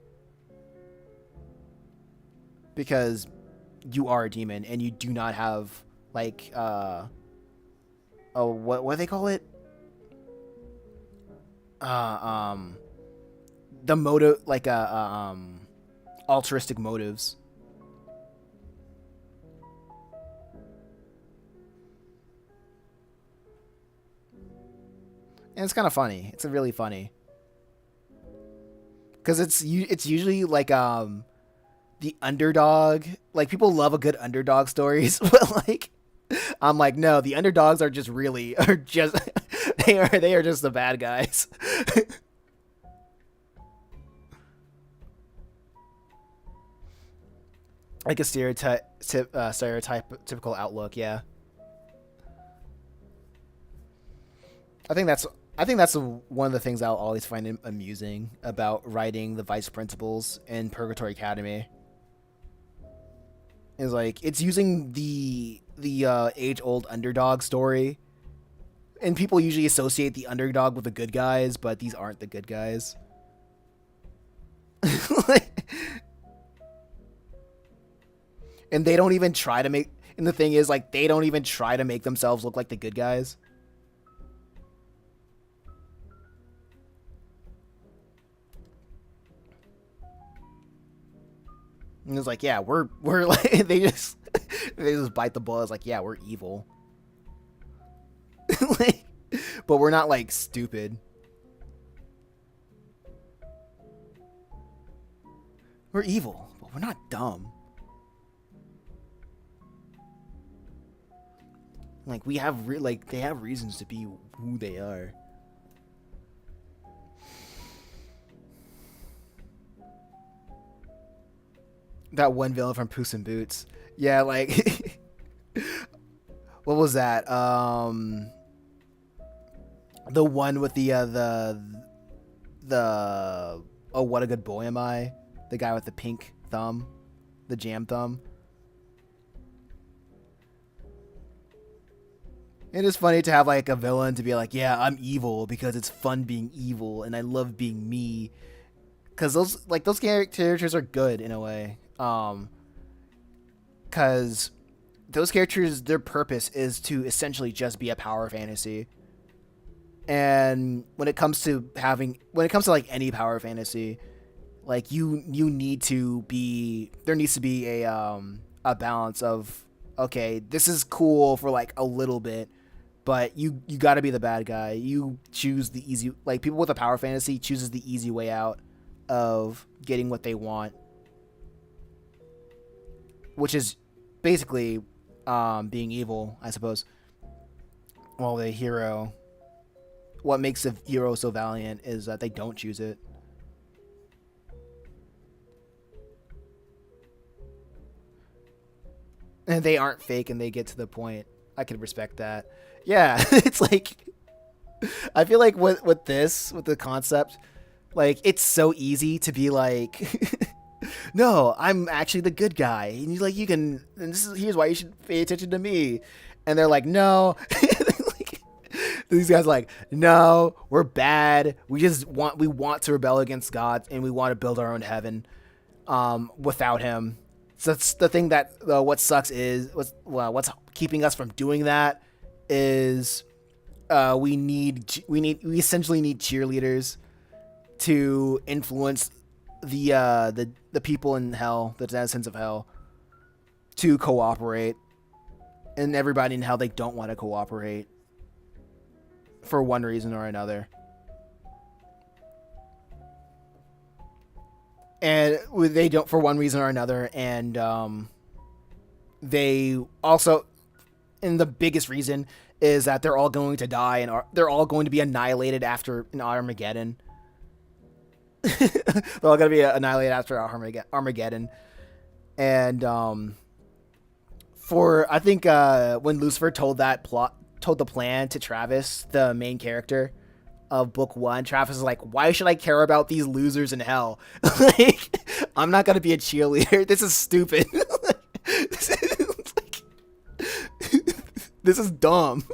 because you are a demon and you do not have like what do they call it? the motive, like altruistic motives. And it's kind of funny. It's really funny because it's usually like the underdog. Like people love a good underdog stories, but like I'm like no, the underdogs are just really are just they are just the bad guys. Like a stereotypical outlook. Yeah, I think that's I think that's one of the things I'll always find amusing about writing the vice principals in Purgatory Academy is like it's using the age old underdog story, and people usually associate the underdog with the good guys, but these aren't the good guys. Like, and they don't even try to make. And the thing is, like, they don't even try to make themselves look like the good guys. And it's like, yeah, we're like they just bite the bullet. It's like, yeah, we're evil, like, but we're not like stupid. We're evil, but we're not dumb. Like we have like they have reasons to be who they are. That one villain from Puss in Boots. Yeah, like what was that? The one with the oh what a good boy am I? The guy with the pink thumb, the jam thumb. It is funny to have like a villain to be like, yeah, I'm evil because it's fun being evil and I love being me. Because those characters are good in a way. Because those characters, their purpose is to essentially just be a power fantasy. And when it comes to like any power fantasy, like you need to be there needs to be a balance of okay, this is cool for like a little bit, but you got to be the bad guy. You choose the easy, like people with a power fantasy chooses the easy way out of getting what they want, which is basically being evil, I suppose. Well, the hero, what makes the hero so valiant is that they don't choose it. And they aren't fake and they get to the point. I could respect that. Yeah, it's like I feel like with the concept, like it's so easy to be like no, I'm actually the good guy. And you're like, you can, and here's why you should pay attention to me. And they're like, no. Like, these guys are like, no, we're bad. We want to rebel against God and we want to build our own heaven without him. So that's the thing that what sucks is what's keeping us from doing that is we essentially need cheerleaders to influence the people in hell, the denizens of hell, to cooperate, and everybody in hell, they don't want to cooperate for one reason or another. And they don't for one reason or another, and they also, and the biggest reason is that they're all going to die and they're all going to be annihilated after an Armageddon. They're all going to be annihilated after Armageddon. And for I think when Lucifer told the plan to Travis, the main character of book 1, Travis is like, why should I care about these losers in hell? Like, I'm not going to be a cheerleader. This is stupid. this, is, like, this is dumb.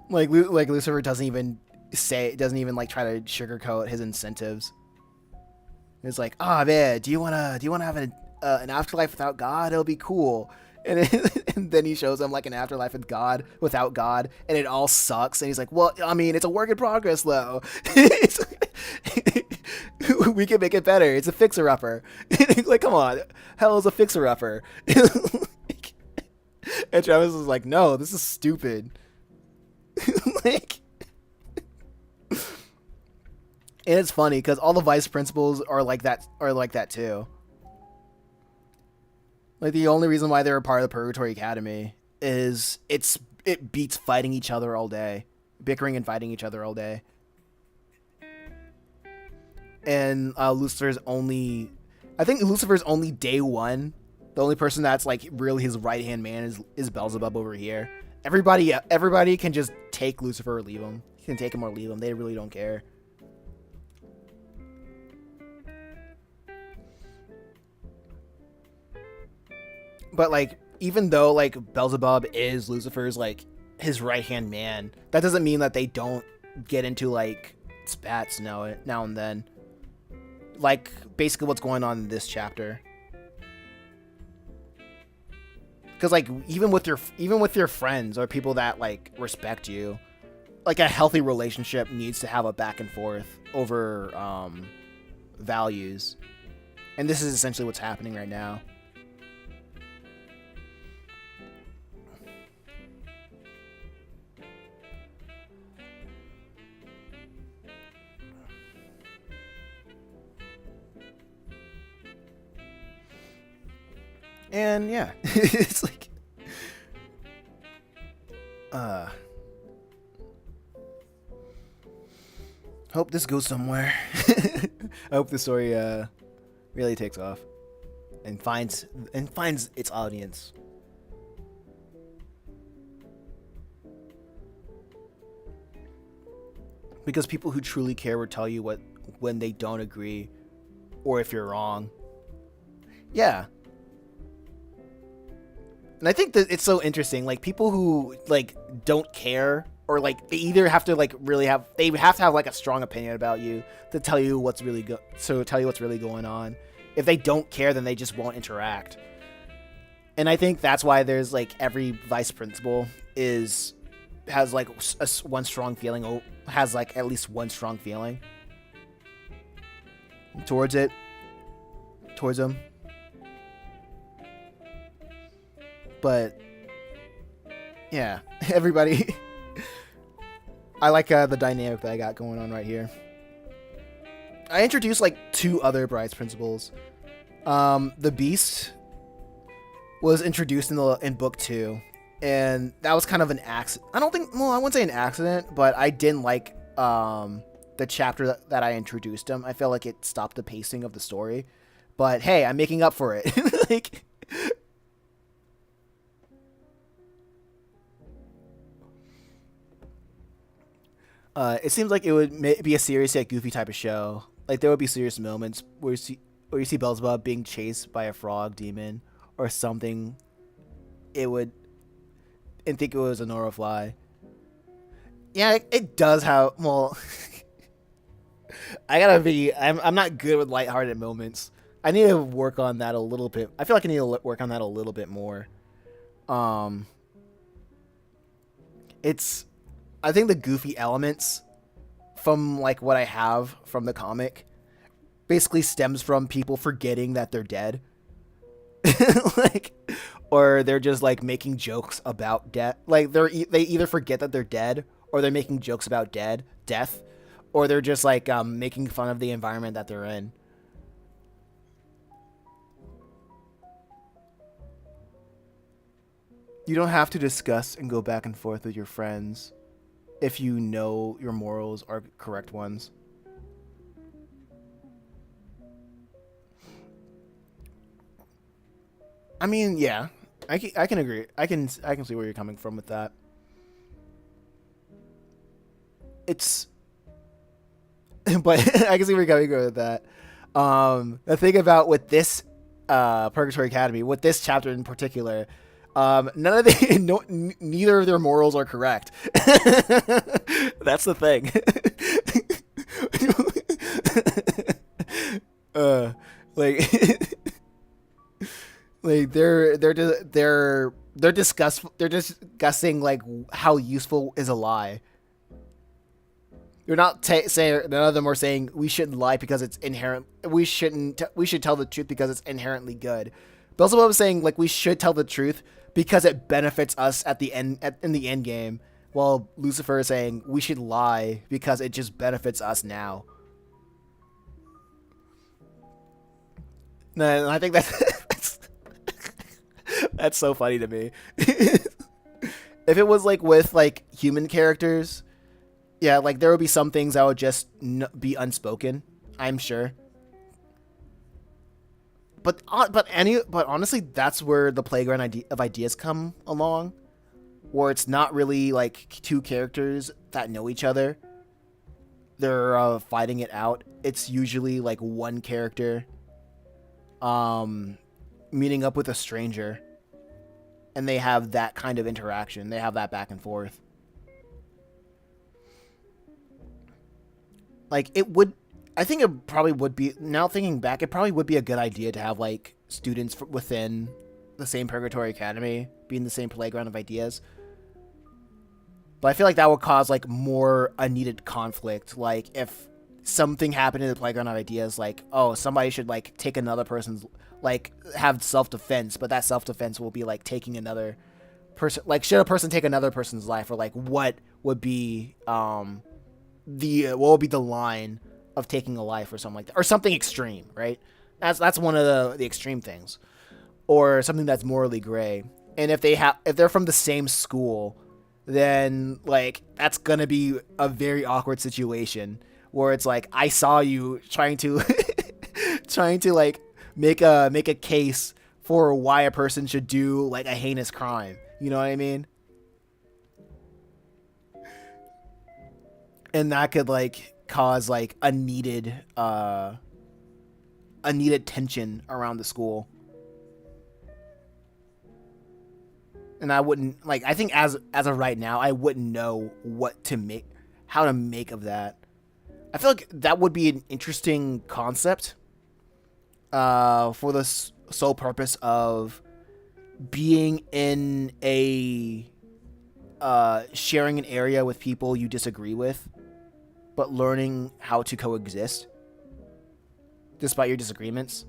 like Lucifer doesn't even like try to sugarcoat his incentives. It's like, oh man, do you wanna have an afterlife without God? It'll be cool. and then he shows him like an afterlife with God, without God, and it all sucks. And he's like, "Well, I mean, it's a work in progress, though. We can make it better. It's a fixer-upper." Like, come on, hell is a fixer-upper. And Travis is like, "No, this is stupid." Like, and it's funny because all the vice principals are like that. Are like that too. Like the only reason why they're a part of the Purgatory Academy is it beats fighting each other all day, bickering and fighting each other all day. And Lucifer's only, I think Lucifer's only day one. The only person that's like really his right hand man is Beelzebub over here. Everybody can just take Lucifer or leave him. You can take him or leave him. They really don't care. But like, even though like Beelzebub is Lucifer's like his right hand man, that doesn't mean that they don't get into like spats now and then. Like basically what's going on in this chapter. Because like even with your friends or people that like respect you, like a healthy relationship needs to have a back and forth over values, and this is essentially what's happening right now. And yeah, it's like, hope this goes somewhere. I hope the story really takes off and finds its audience. Because people who truly care will tell you when they don't agree or if you're wrong. Yeah. And I think that it's so interesting, like people who like don't care, or like they either have to like they have to have like a strong opinion about you to tell you what's really going on. If they don't care, then they just won't interact. And I think that's why there's like every vice principal has like one strong feeling, has like at least one strong feeling towards them. But yeah, everybody. I like the dynamic that I got going on right here. I introduced like 2 other Brides principles. The Beast was introduced in book 2, and that was kind of an accident. I wouldn't say an accident, but I didn't like the chapter that I introduced him. I felt like it stopped the pacing of the story. But hey, I'm making up for it. Like. It seems like it would be a serious yet goofy type of show. Like there would be serious moments where you see Beelzebub being chased by a frog demon or something. And think it was a Norafly. Yeah, it does have. Well, I'm not good with lighthearted moments. I need to work on that a little bit. I feel like I need to work on that a little bit more. I think the goofy elements from like what I have from the comic basically stems from people forgetting that they're dead. Like, or they're just like making jokes about death. Like they either forget that they're dead, or they're making jokes about death, or they're just like making fun of the environment that they're in. You don't have to discuss and go back and forth with your friends if you know your morals are correct ones. I mean, yeah, I can agree. I can see where you're coming from with that. It's, but I can see where you're coming with that. The thing about with this Purgatory Academy, with this chapter in particular, neither of their morals are correct. That's the thing. like, Like they're discussing like how useful is a lie. You're not saying, none of them are saying we shouldn't lie because it's inherent. We should tell the truth because it's inherently good. But also, what I'm saying, like we should tell the truth because it benefits us at the end, in the end game. While Lucifer is saying we should lie because it just benefits us now. And I think that's so funny to me. If it was like with like human characters, yeah, like there would be some things that would just be unspoken. I'm sure. But honestly, that's where the playground of ideas come along, where it's not really like two characters that know each other. They're fighting it out. It's usually like one character meeting up with a stranger, and they have that kind of interaction. They have that back and forth. Like it would, I think it probably would be, now thinking back, it probably would be a good idea to have like students within the same Purgatory Academy be in the same playground of ideas. But I feel like that would cause like more unneeded conflict. Like if something happened in the playground of ideas, like, oh, somebody should like take another person's, like have self-defense, but that self-defense will be like taking another person, like should a person take another person's life, or like what would be what would be the line of taking a life or something like that, or something extreme, right? That's one of the extreme things, or something that's morally gray. And if they're from the same school, then like that's gonna be a very awkward situation where it's like I saw you trying to trying to like make a case for why a person should do like a heinous crime. You know what I mean? And that could like cause like a needed tension around the school. And I wouldn't like, I think as of right now, I wouldn't know how to make of that. I feel like that would be an interesting concept for the sole purpose of being in a sharing an area with people you disagree with, but learning how to coexist despite your disagreements.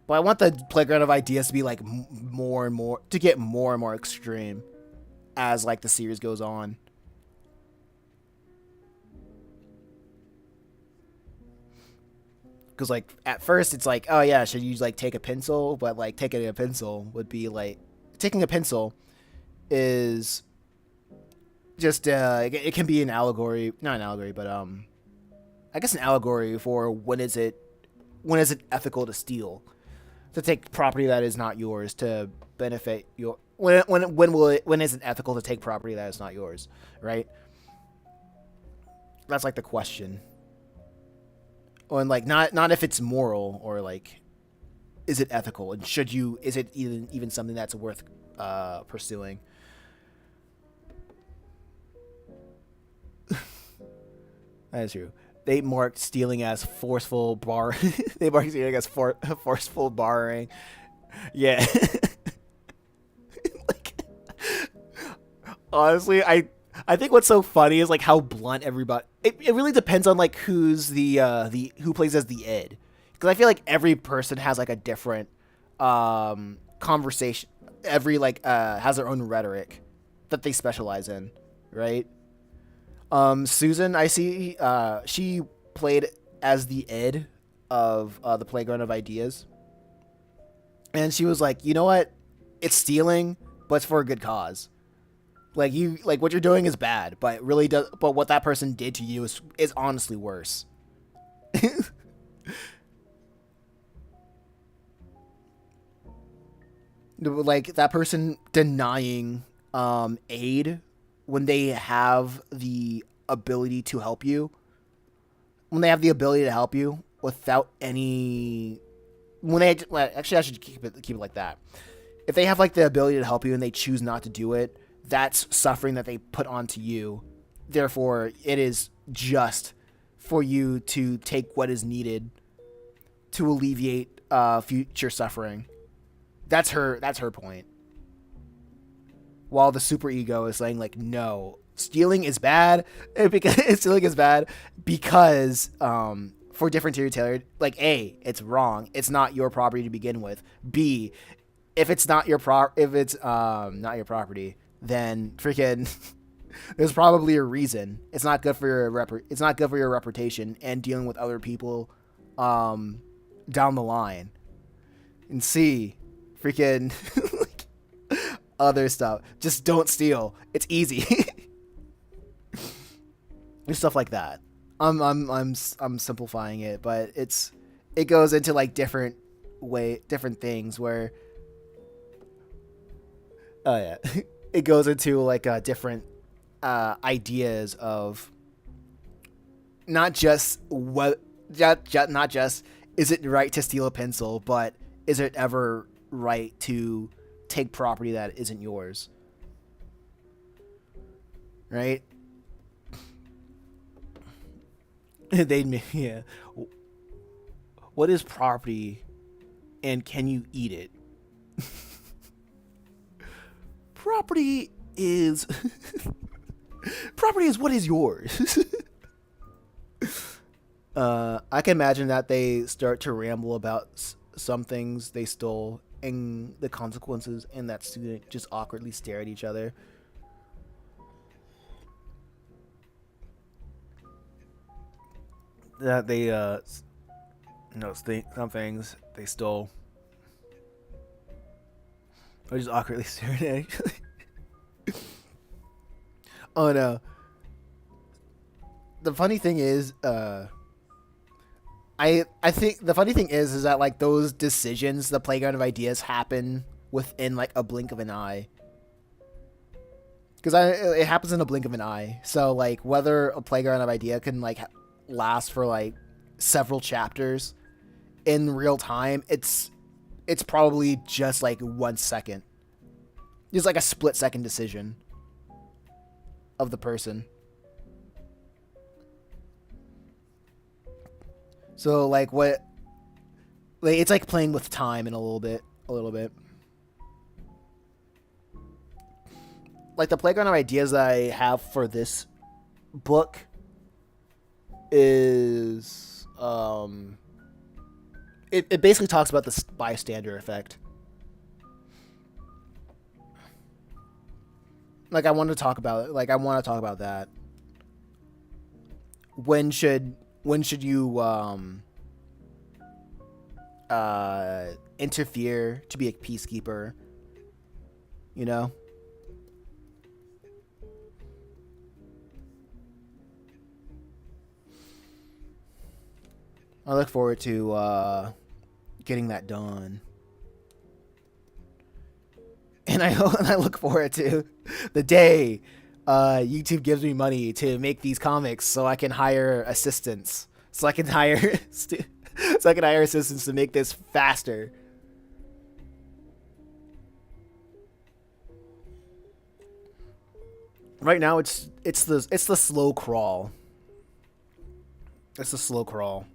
But I want the playground of ideas to be like more and more, to get more and more extreme as like the series goes on. Because like at first it's like, oh yeah, should you like take a pencil? But like taking a pencil would be like, taking a pencil is just it can be an allegory, not an allegory, but I guess an allegory for when is it ethical to steal, to take property that is not yours to benefit your, when is it ethical to take property that is not yours, right? That's like the question. And like not if it's moral, or like is it ethical, and is it even something that's worth pursuing. That is true. They marked stealing as forceful bar. They marked stealing as forceful borrowing. Yeah. Like, honestly, I think what's so funny is like how blunt everybody. It really depends on like who's the who plays as the id, because I feel like every person has like a different conversation. Every like has their own rhetoric that they specialize in, right? Susan, I see, she played as the id of the Playground of Ideas, and she was like, you know what, it's stealing, but it's for a good cause. Like what you're doing is bad, but but what that person did to you is honestly worse. Like that person denying aid when they have the ability to help you, without any, actually I should keep it like that. If they have like the ability to help you and they choose not to do it, that's suffering that they put onto you. Therefore, it is just for you to take what is needed to alleviate future suffering. That's her point. While the super ego is saying like, no, stealing is bad because stealing is bad because for different tier tailored, like A, it's wrong. It's not your property to begin with. B, if it's not your if it's not your property, then freaking there's probably a reason. It's not good for your it's not good for your reputation and dealing with other people down the line. And C, freaking other stuff. Just don't steal. It's easy. There's stuff like that. I'm simplifying it, but it goes into like different things where oh yeah, it goes into like different ideas of not just not just is it right to steal a pencil, but is it ever right to take property that isn't yours? Right? Yeah. What is property and can you eat it? Property is property is what is yours. I can imagine that they start to ramble about some things they stole and the consequences, and that student just awkwardly stare at each other. That they, some things they stole. Or just awkwardly staring at each other. Oh no. The funny thing is, I think the funny thing is that like those decisions, the playground of ideas, happen within like a blink of an eye. Because it happens in a blink of an eye. So like whether a playground of idea can like last for like several chapters in real time, it's probably just like 1 second. Just like a split-second decision of the person. So like what, like it's like playing with time in a little bit. Like the playground of ideas that I have for this book is it basically talks about the bystander effect. Like I want to talk about that. When should you interfere to be a peacekeeper? You know? I look forward to getting that done. And I look forward to the day YouTube gives me money to make these comics so I can hire assistants. So I can hire assistants to make this faster. Right now it's the slow crawl. It's the slow crawl.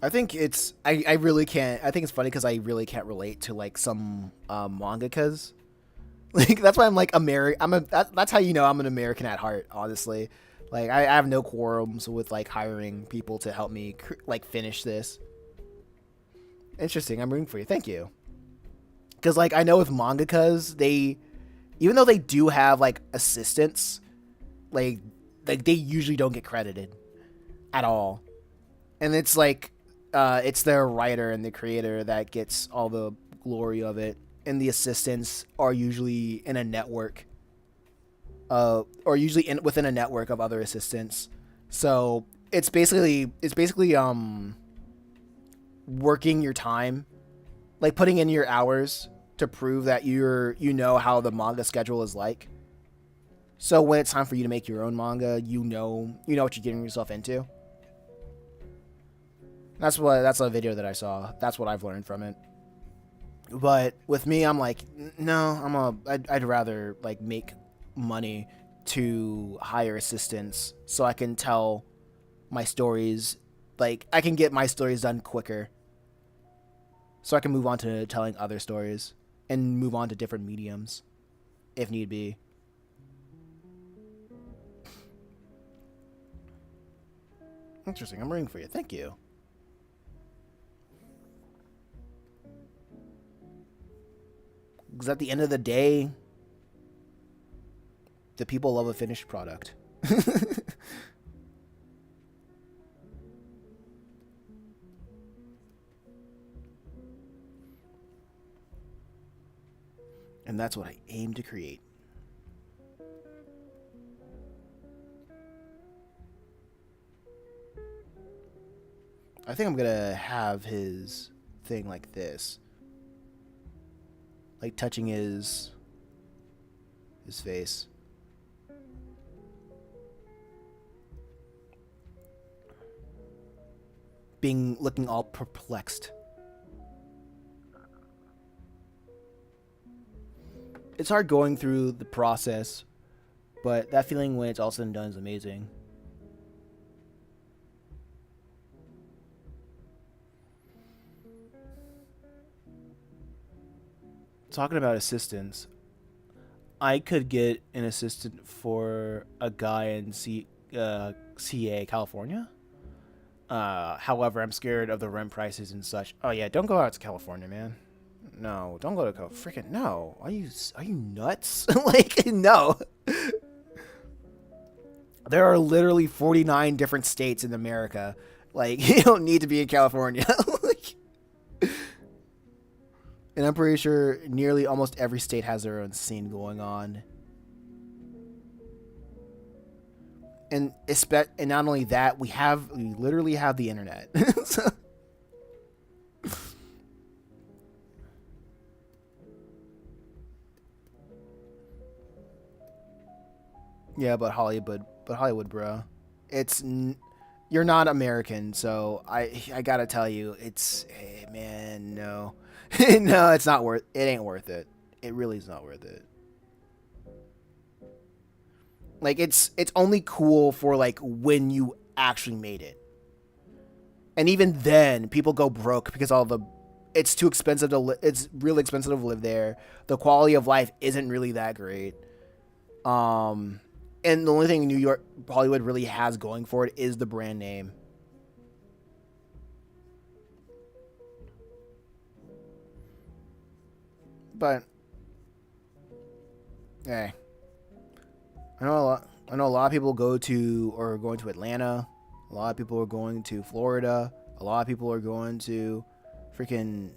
I think I really can't. I think it's funny because I really can't relate to like some mangakas. Like that's why I'm like that's how you know I'm an American at heart. Honestly, like I have no quorums with like hiring people to help me like finish this. Interesting. I'm rooting for you. Thank you. Because like I know with mangakas, even though they do have like assistants, like they usually don't get credited at all, and it's like it's their writer and the creator that gets all the glory of it, and the assistants are usually in a network, or usually within a network of other assistants. So it's basically working your time, like putting in your hours to prove that you know how the manga schedule is like. So when it's time for you to make your own manga, you know what you're getting yourself into. That's a video that I saw. That's what I've learned from it. But with me, I'm like, no, I'd rather like make money to hire assistants so I can tell my stories. Like, I can get my stories done quicker. So I can move on to telling other stories and move on to different mediums if need be. Interesting. I'm rooting for you. Thank you. Because at the end of the day, the people love a finished product. And that's what I aim to create. I think I'm gonna have his thing like this. Like touching his face. Looking all perplexed. It's hard going through the process, but that feeling when it's all said and done is amazing. Talking about assistants, I could get an assistant for a guy in CA, California. However, I'm scared of the rent prices and such. Oh yeah, don't go out to California, man. No, don't go to freaking no. Are you nuts? Like no. There are literally 49 different states in America. Like you don't need to be in California. Like, and I'm pretty sure nearly almost every state has their own scene going on. And not only that, we literally have the internet. So, yeah, but Hollywood, bro. You're not American, so I gotta tell you, man, no. No, it ain't worth it. It really is not worth it. Like it's only cool for like when you actually made it. And even then, people go broke because it's too expensive it's really expensive to live there. The quality of life isn't really that great. And the only thing Hollywood really has going for it is the brand name. But hey, I know a lot of people are going to Atlanta. A lot of people are going to Florida. A lot of people are going to freaking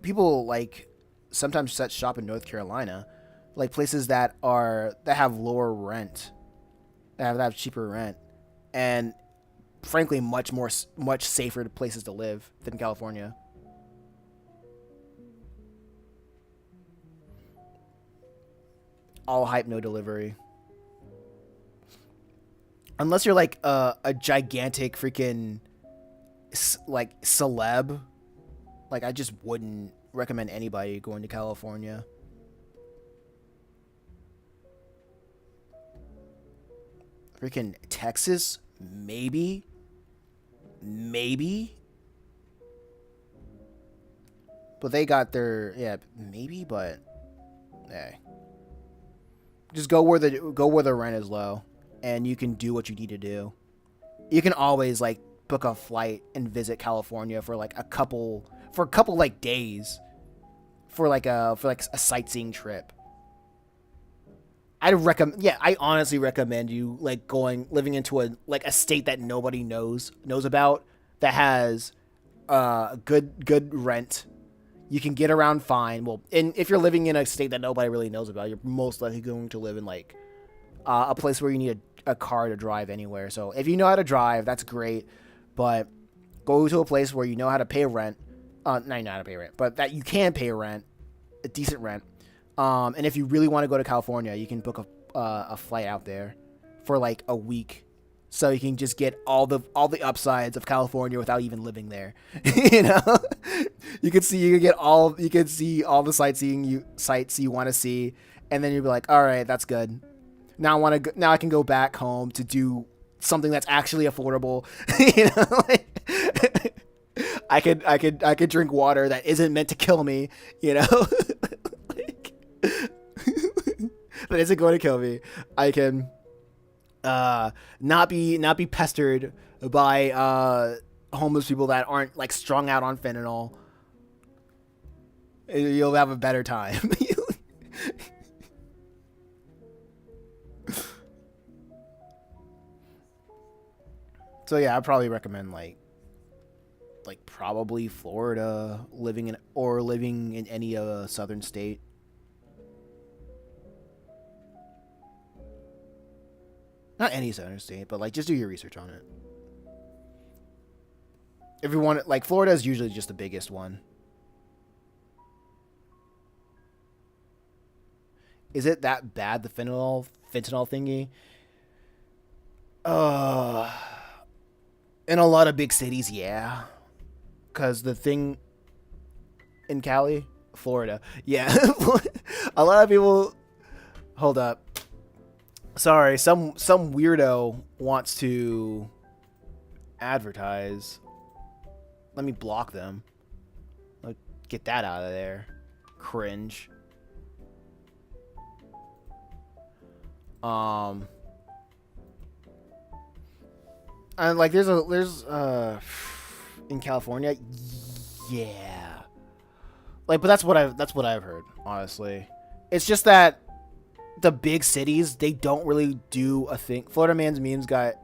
people like sometimes set shop in North Carolina, like places that have lower rent, that have cheaper rent, and frankly much safer places to live than California. All hype, no delivery. Unless you're like a gigantic freaking like celeb, like I just wouldn't recommend anybody going to California. Freaking Texas, maybe. But they got maybe, but hey. Just go where the rent is low, and you can do what you need to do. You can always like book a flight and visit California for a couple like days, for a sightseeing trip. I honestly recommend you like living into a state that nobody knows about, that has good rent. You can get around fine. Well, and if you're living in a state that nobody really knows about, you're most likely going to live in like a place where you need a car to drive anywhere. So if you know how to drive, that's great. But go to a place where you know how to pay rent. Not you know how to pay rent, but that you can pay rent, a decent rent. And if you really want to go to California, you can book a flight out there for like a week, so you can just get all the upsides of California without even living there. You know, you can see all the sites you want to see, and then you'll be like, all right, that's good. Now I want to. Now I can go back home to do something that's actually affordable. You know, like, I could drink water that isn't meant to kill me. You know, like, that isn't going to kill me. I can not be pestered by homeless people that aren't like strung out on fentanyl. You'll have a better time. So yeah, I probably recommend like probably Florida, living in any southern state. Not any southern state, but like just do your research on it. If you want it, like Florida is usually just the biggest one. Is it that bad, the fentanyl thingy? Uh in a lot of big cities, yeah. Cause the thing in Cali, Florida, yeah. A lot of people. Hold up. Sorry, some weirdo wants to advertise. Let me block them. Like, get that out of there. Cringe. Um. And like, there's in California, yeah. Like, but that's what I've heard. Honestly, it's just that the big cities, they don't really do a thing. Florida man's memes got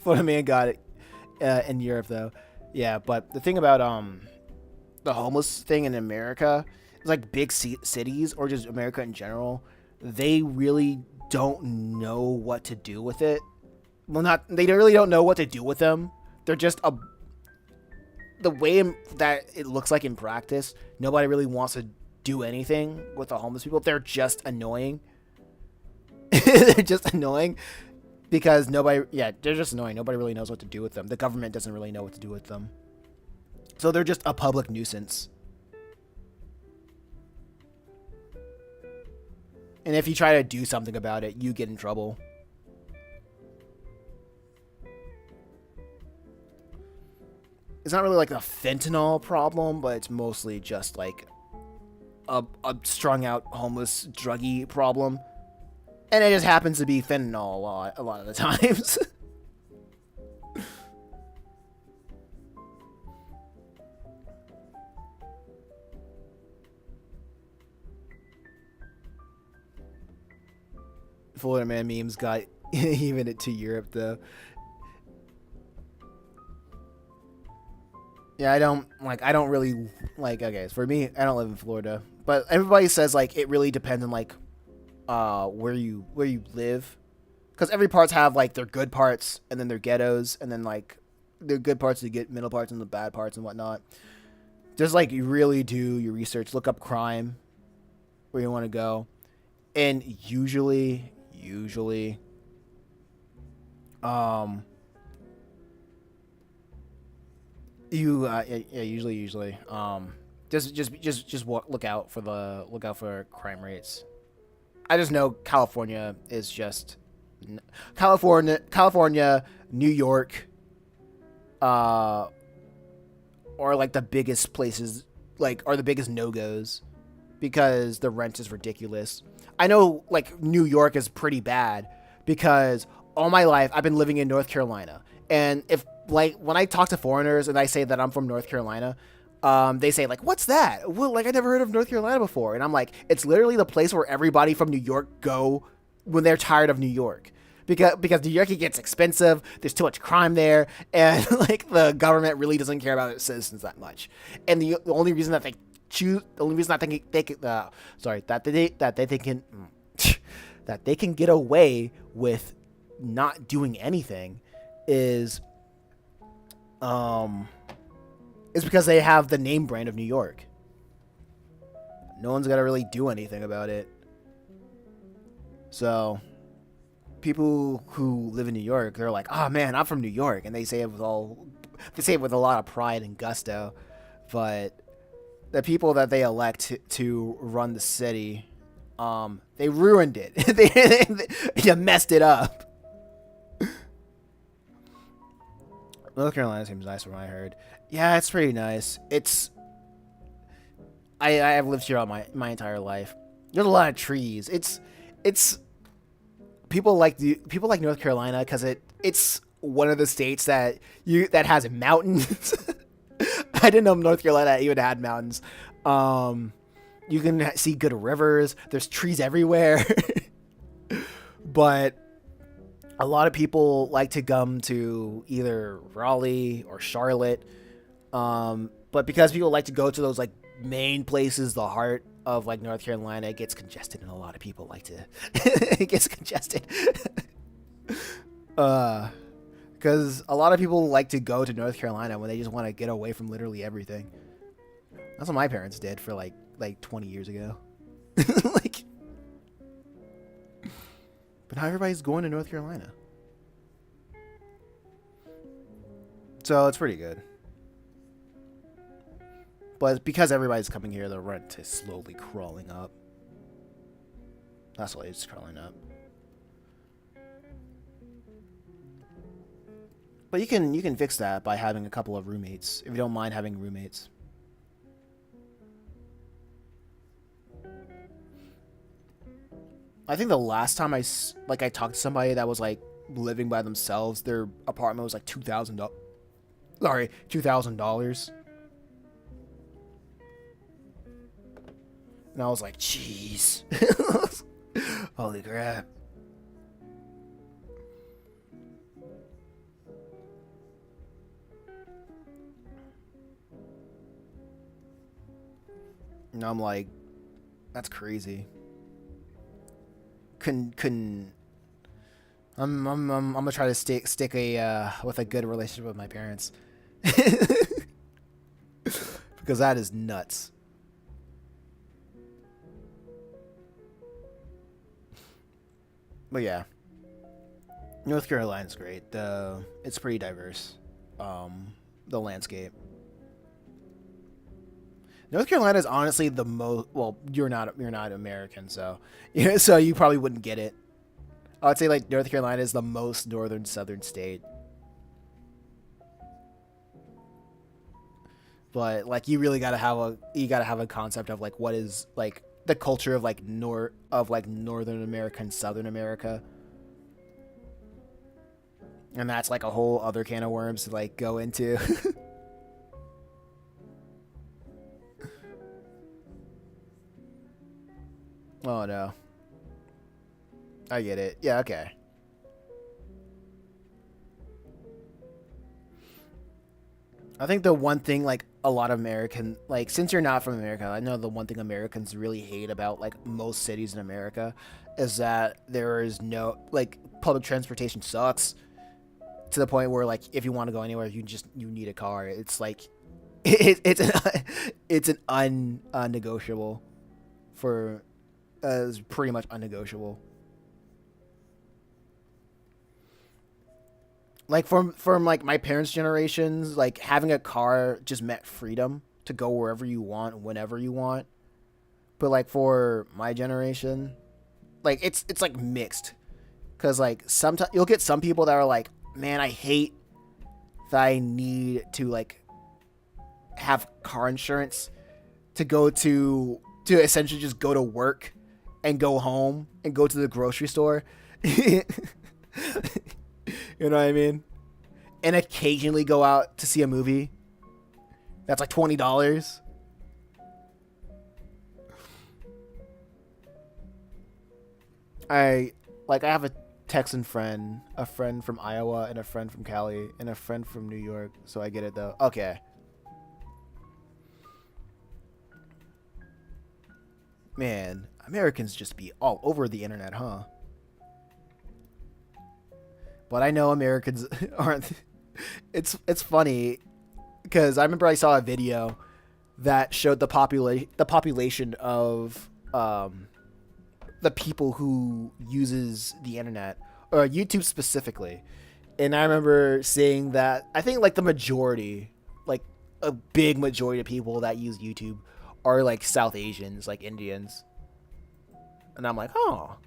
Florida man got it in Europe though. Yeah, but the thing about the homeless thing in America is like big cities or just America in general, they really don't know what to do with it. Well, not they really don't know what to do with them. They're just the way that it looks like in practice. Nobody really wants to do anything with the homeless people. They're just annoying. They're just annoying because they're just annoying. Nobody really knows what to do with them. The government doesn't really know what to do with them. So they're just a public nuisance. And if you try to do something about it, you get in trouble. It's not really like a fentanyl problem, but it's mostly just like a strung out homeless druggy problem. And it just happens to be fentanyl a lot of the times. Florida man memes got even it to Europe though. Yeah, I don't really like, okay, for me, I don't live in Florida, but everybody says like it really depends on like where you live, because every parts have like their good parts and then their ghettos and then like their good parts, you get middle parts and the bad parts and whatnot. Just like you really do your research, look up crime where you want to go, and usually um usually look out for crime rates. I just know California is just California, New York, are like the biggest places, like are the biggest no-goes because the rent is ridiculous. I know like New York is pretty bad because all my life I've been living in North Carolina, and if like when I talk to foreigners and I say that I'm from North Carolina, they say like, "What's that?" Well, like I never heard of North Carolina before, and I'm like, it's literally the place where everybody from New York go when they're tired of New York, because New York, it gets expensive. There's too much crime there, and like the government really doesn't care about its citizens that much. And the only reason that they choose, the only reason that they can, sorry, that they can that they can get away with not doing anything is is because they have the name brand of New York. No one's got to really do anything about it. So people who live in New York, they're like, "Oh man, I'm from New York," and they say it with a lot of pride and gusto. But the people that they elect to run the city They ruined it. They messed it up. North Carolina seems nice from what I heard. Yeah, it's pretty nice. I have lived here all my entire life. There's a lot of trees. It's people like North Carolina because it's one of the states that has mountains. I didn't know North Carolina even had mountains. You can see good rivers. There's trees everywhere. But a lot of people like to come to either Raleigh or Charlotte. But because people like to go to those like main places, the heart of like North Carolina, it gets congested, and a lot of people like to it gets congested. Because a lot of people like to go to North Carolina when they just want to get away from literally everything. That's what my parents did for like 20 years ago. Like, but now everybody's going to North Carolina, so it's pretty good. But because everybody's coming here, the rent is slowly crawling up. That's why it's crawling up. But you can fix that by having a couple of roommates, if you don't mind having roommates. I think the last time I talked to somebody that was like living by themselves, their apartment was like $2,000. Sorry, $2,000. And I was like, jeez. Holy crap. And I'm like, that's crazy. Couldn't. I'm gonna try to stick a with a good relationship with my parents. Because that is nuts. But yeah, North Carolina's great. It's pretty diverse. The landscape. North Carolina is honestly the most. Well, you're not American, so yeah, so you probably wouldn't get it. I would say like North Carolina is the most northern southern state. But like you gotta have a concept of like what is like the culture of like Northern America and Southern America. And that's like a whole other can of worms to like go into. Oh no. I get it. Yeah, okay. I think the one thing like a lot of American like since you're not from America, I know the one thing Americans really hate about like most cities in America is that there is no like public transportation sucks to the point where like if you want to go anywhere you need a car. It's like it's an unnegotiable for it's pretty much unnegotiable. Like from like my parents' generations, like having a car just meant freedom to go wherever you want, whenever you want. But like for my generation, like it's like mixed, because like sometimes you'll get some people that are like, man, I hate that I need to like have car insurance to go to essentially just go to work and go home and go to the grocery store. You know what I mean? And occasionally go out to see a movie. That's like $20. I have a Texan friend, a friend from Iowa, and a friend from Cali, and a friend from New York. So I get it though. Okay. Man, Americans just be all over the internet, huh? But I know Americans aren't. It's funny because I remember I saw a video that showed the population of the people who uses the internet or YouTube specifically, and I remember seeing that I think like the majority, like a big majority of people that use YouTube are like South Asians, like Indians. and I'm like, oh,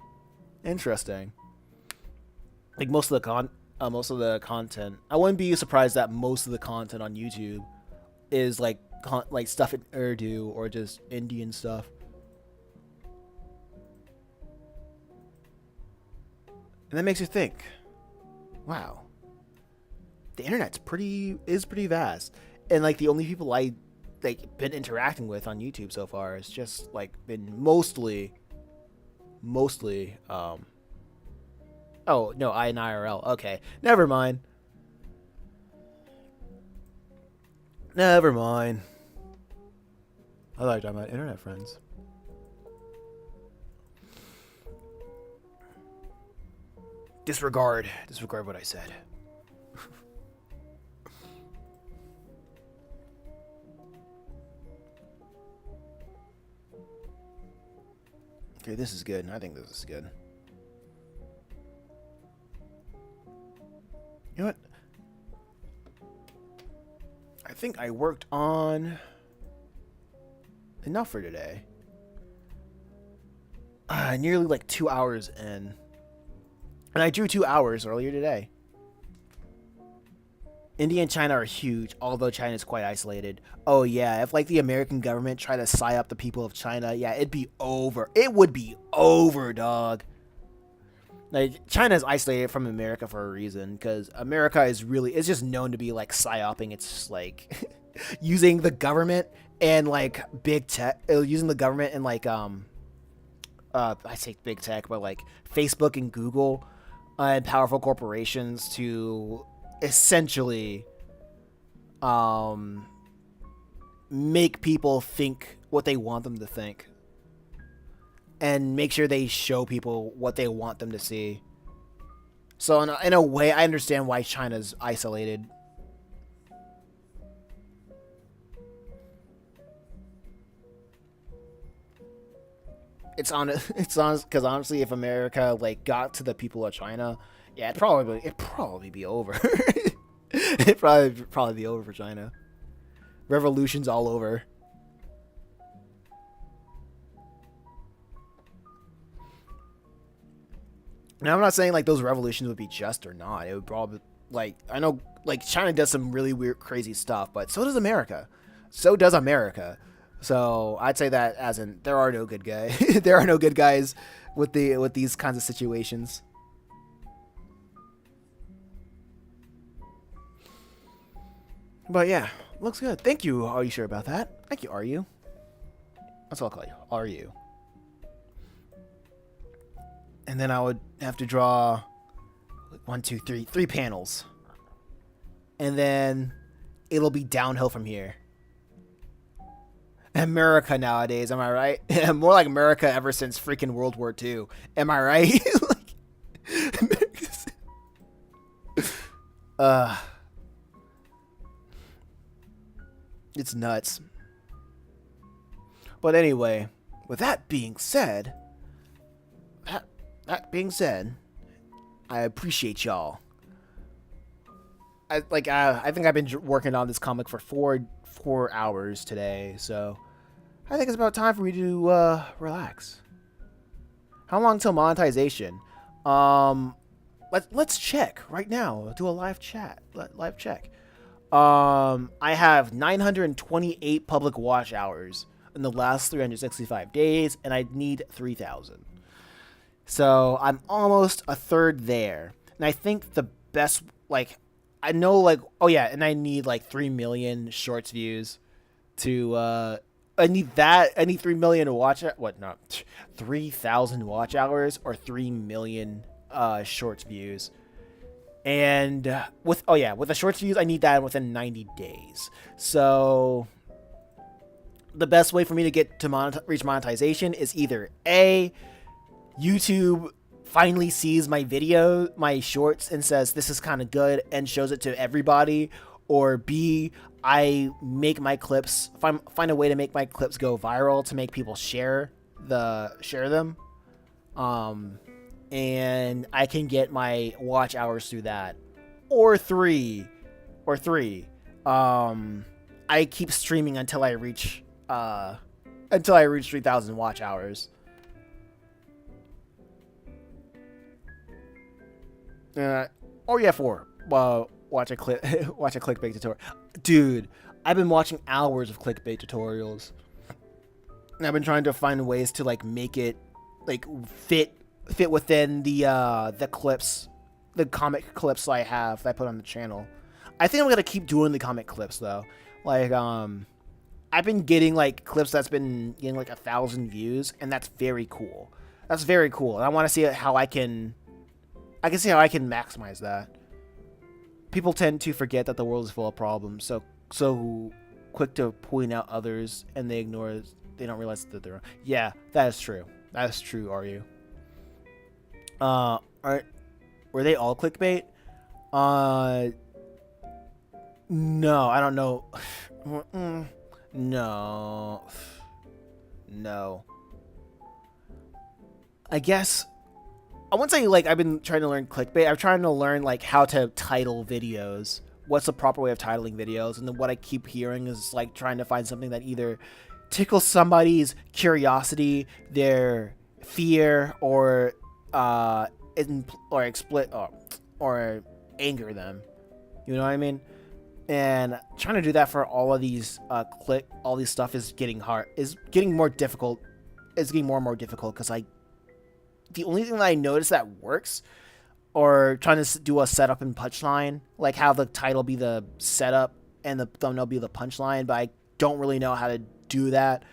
interesting. Like most of the content, I wouldn't be surprised that most of the content on YouTube is like like stuff in Urdu or just Indian stuff. And that makes you think, wow, the internet's pretty vast, and like the only people I like been interacting with on YouTube so far has just like been mostly oh no, I in IRL. Okay, never mind. Never mind. I thought you were talking about internet friends. Disregard what I said. Okay, this is good. I think this is good. You know what? I think I worked on enough for today. Nearly like 2 hours in. And I drew 2 hours earlier today. India and China are huge, although China is quite isolated. Oh yeah, if like the American government tried to psy up the people of China, yeah, it'd be over. It would be over, dog. Like, China is isolated from America for a reason, because America is just known to be like psyoping. It's just like using the government and like big tech, using the government and like I say big tech, but like Facebook and Google and powerful corporations to essentially make people think what they want them to think and make sure they show people what they want them to see. So in a way, I understand why China's isolated. It's honest because honestly, if America like got to the people of China, yeah, it'd probably be over. It'd probably be over for China. Revolutions all over. Now I'm not saying like those revolutions would be just or not. It would probably like I know like China does some really weird, crazy stuff, but so does America. So does America. So I'd say that as in there are no good guys. There are no good guys with these kinds of situations. But yeah, looks good. Thank you. Are you sure about that? Thank you. Are you? That's what I'll call you. Are you? And then I would have to draw three panels, and then it'll be downhill from here. America nowadays, am I right? More like America ever since freaking World War II. Am I right? uh, it's nuts. But anyway, with that being said, I appreciate y'all. I think I've been working on this comic for four hours today, so I think it's about time for me to relax. How long till monetization? Let's check right now. Do a live chat. Live check. I have 928 public watch hours in the last 365 days, and I need 3,000. So I'm almost a third there. And I think the best, like, I know, like, oh yeah, and I need like 3 million shorts views to, I need 3 million to watch it. What, not 3,000 watch hours or 3 million shorts views. And with the shorts views, I need that within 90 days. So the best way for me to get to reach monetization is either A, YouTube finally sees my shorts and says this is kind of good and shows it to everybody, or B, I make my clips, find a way to make my clips go viral to make people share them, and I can get my watch hours through that, or three, I keep streaming until I reach 3,000 watch hours. Uh, oh yeah, four. Watch a clip. Watch a clickbait tutorial, dude. I've been watching hours of clickbait tutorials, and I've been trying to find ways to like make it like fit within the clips, the comic clips I have that I put on the channel. I think I'm gonna keep doing the comic clips though. Like I've been getting like clips that's been getting like 1,000 views, and that's very cool. That's very cool. And I want to see how I can see how I can maximize that. People tend to forget that the world is full of problems, so quick to point out others, and they ignore. They don't realize that they're. Yeah, that is true. That is true. Are you? Are were they all clickbait? Uh, no, I don't know. No, no. I guess I wouldn't say like I've been trying to learn clickbait. I'm trying to learn like how to title videos. What's the proper way of titling videos? And then what I keep hearing is like trying to find something that either tickles somebody's curiosity, their fear, or or anger them. You know what I mean? And trying to do that for all of these all these stuff is getting hard. Is getting more difficult. It's getting more and more difficult because the only thing that I notice that works, or trying to do a setup and punchline, like have the title be the setup and the thumbnail be the punchline, but I don't really know how to do that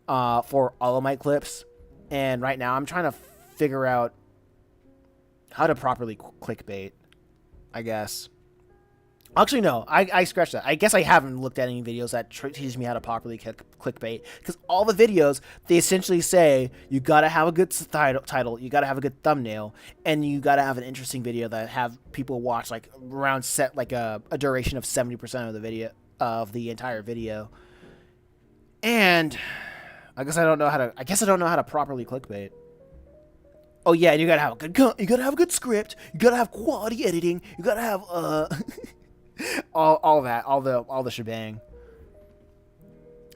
for all of my clips. And right now I'm trying to figure out how to properly clickbait, I guess. Actually, no, I scratched that. I guess I haven't looked at any videos that teach me how to properly clickbait, because all the videos, they essentially say you gotta have a good title, you gotta have a good thumbnail, and you gotta have an interesting video that have people watch like around set like a duration of 70% of the video of the entire video. And I guess I don't know how to properly clickbait. Oh yeah, and you gotta have a good script, you gotta have quality editing, you gotta have all that, all the shebang.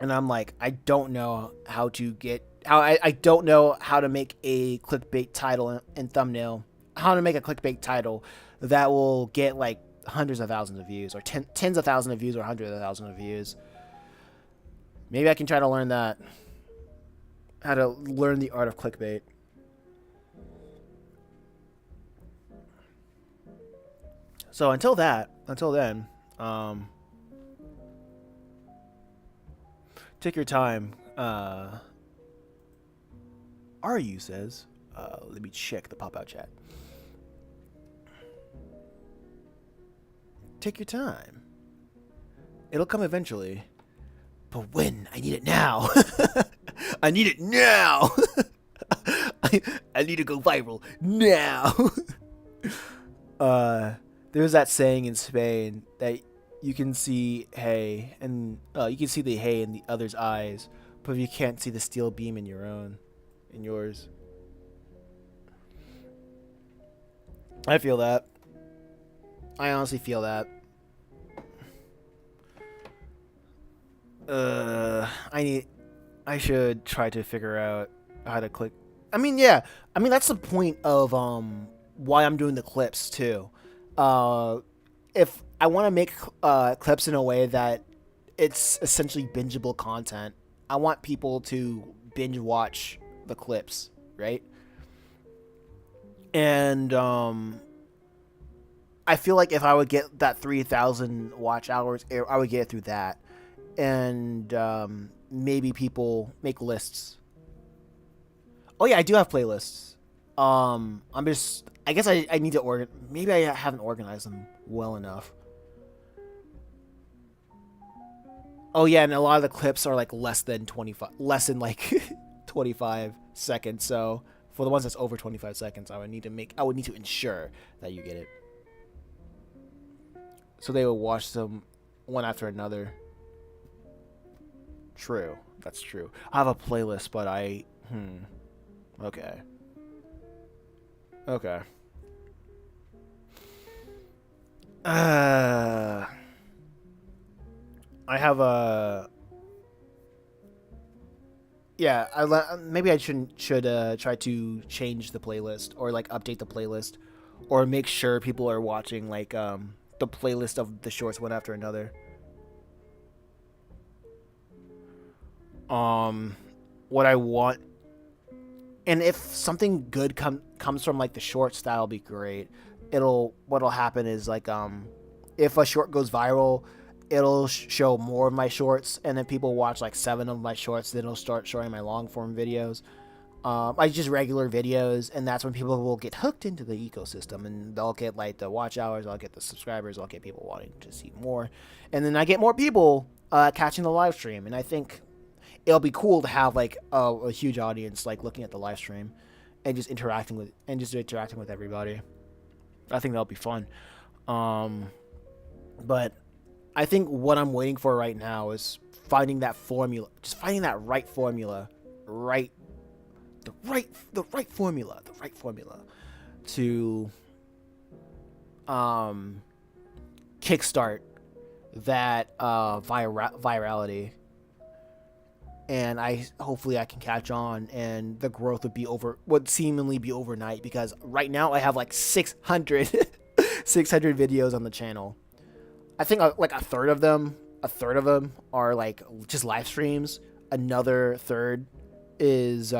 And I'm like, I don't know how to I don't know how to make a clickbait title and thumbnail, how to make a clickbait title that will get like hundreds of thousands of views, or tens of thousands of views, or hundreds of thousands of views. Maybe I can try to learn that, how to learn the art of clickbait. So until then, take your time. RU says, let me check the pop-out chat. Take your time. It'll come eventually. But when? I need it now. I need it now. I need to go viral now. There's that saying in Spain that you can see hay, and you can see the hay in the other's eyes, but you can't see the steel beam in yours. I feel that. I honestly feel that. I should try to figure out how to click. I mean, yeah. I mean, that's the point of why I'm doing the clips too. If I want to make clips in a way that it's essentially bingeable content, I want people to binge watch the clips, right? And I feel like if I would get that 3,000 watch hours, I would get it through that. And maybe people make lists. Oh yeah, I do have playlists. I guess I need to maybe I haven't organized them well enough. Oh yeah, and a lot of the clips are like less than like 25 seconds. So for the ones that's over 25 seconds, I would need to ensure that you get it. So they will watch them one after another. True. That's true. I have a playlist, but okay. Okay. I have a. Yeah, maybe I should try to change the playlist, or like update the playlist, or make sure people are watching like the playlist of the shorts one after another. Um, what I want, and if something good comes from like the shorts, that'll be great. It'll what'll happen is like if a short goes viral, it'll show more of my shorts, and then people watch like 7 of my shorts. Then it'll start showing my long form videos, like just regular videos, and that's when people will get hooked into the ecosystem, and they'll get like the watch hours, I'll get the subscribers, I'll get people wanting to see more, and then I get more people catching the live stream, and I think it'll be cool to have like a huge audience like looking at the live stream and just interacting with everybody. I think that'll be fun. Um, but I think what I'm waiting for right now is finding that formula, just finding that right formula, right the right formula to um kickstart that virality, and I hopefully I can catch on, and the growth would seemingly be overnight, because right now I have like 600 600 videos on the channel. I think like a third of them are like just live streams. Another third is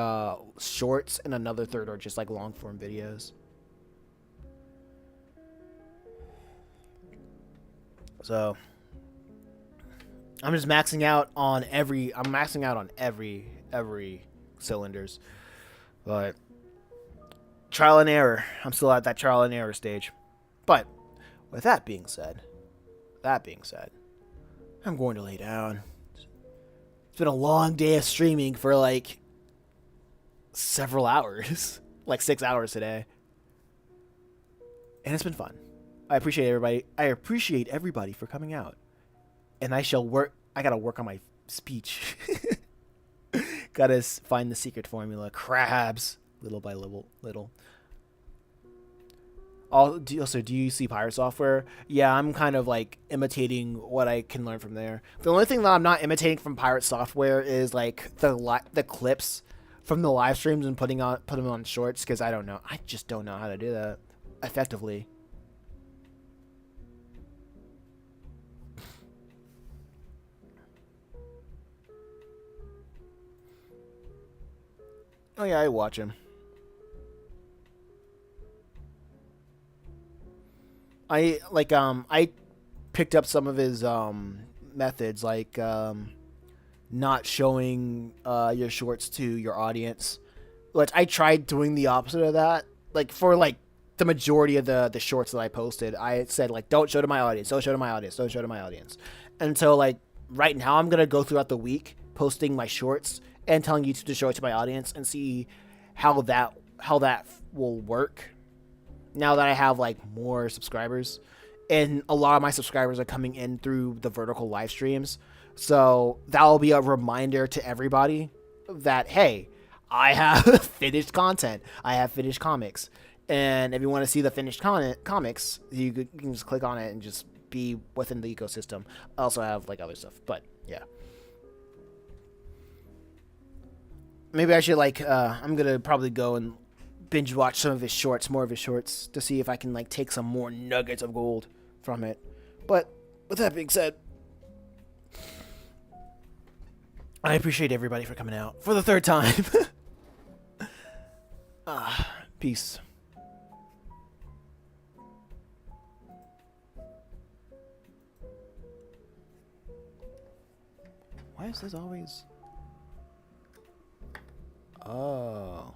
shorts, and another third are just like long form videos. So I'm maxing out on every cylinders. But trial and error. I'm still at that trial and error stage. But with that being said, I'm going to lay down. It's been a long day of streaming for like several hours, like 6 hours today, and it's been fun. I appreciate everybody. I appreciate everybody for coming out, and I shall work. I gotta work on my speech. Gotta find the secret formula. Crabs, little by little. Also, do you see Pirate Software? Yeah, I'm kind of like imitating what I can learn from there. The only thing that I'm not imitating from Pirate Software is like the clips from the live streams and put them on shorts, because I don't know. I just don't know how to do that effectively. Oh yeah, I watch him. I picked up some of his methods, like not showing your shorts to your audience. Like I tried doing the opposite of that. Like for like the majority of the shorts that I posted, I said like don't show to my audience, don't show to my audience, don't show to my audience. And so like right now I'm gonna go throughout the week posting my shorts and telling YouTube to show it to my audience, and see how that will work now that I have like more subscribers. And a lot of my subscribers are coming in through the vertical live streams. So that'll be a reminder to everybody that, hey, I have finished content. I have finished comics. And if you want to see the finished comics, you can just click on it and just be within the ecosystem. I also have like other stuff, but yeah. Maybe I should like, I'm going to probably go and binge watch some of his shorts, more of his shorts, to see if I can like take some more nuggets of gold from it. But with that being said, I appreciate everybody for coming out for the third time. Peace. Why is this always... Oh.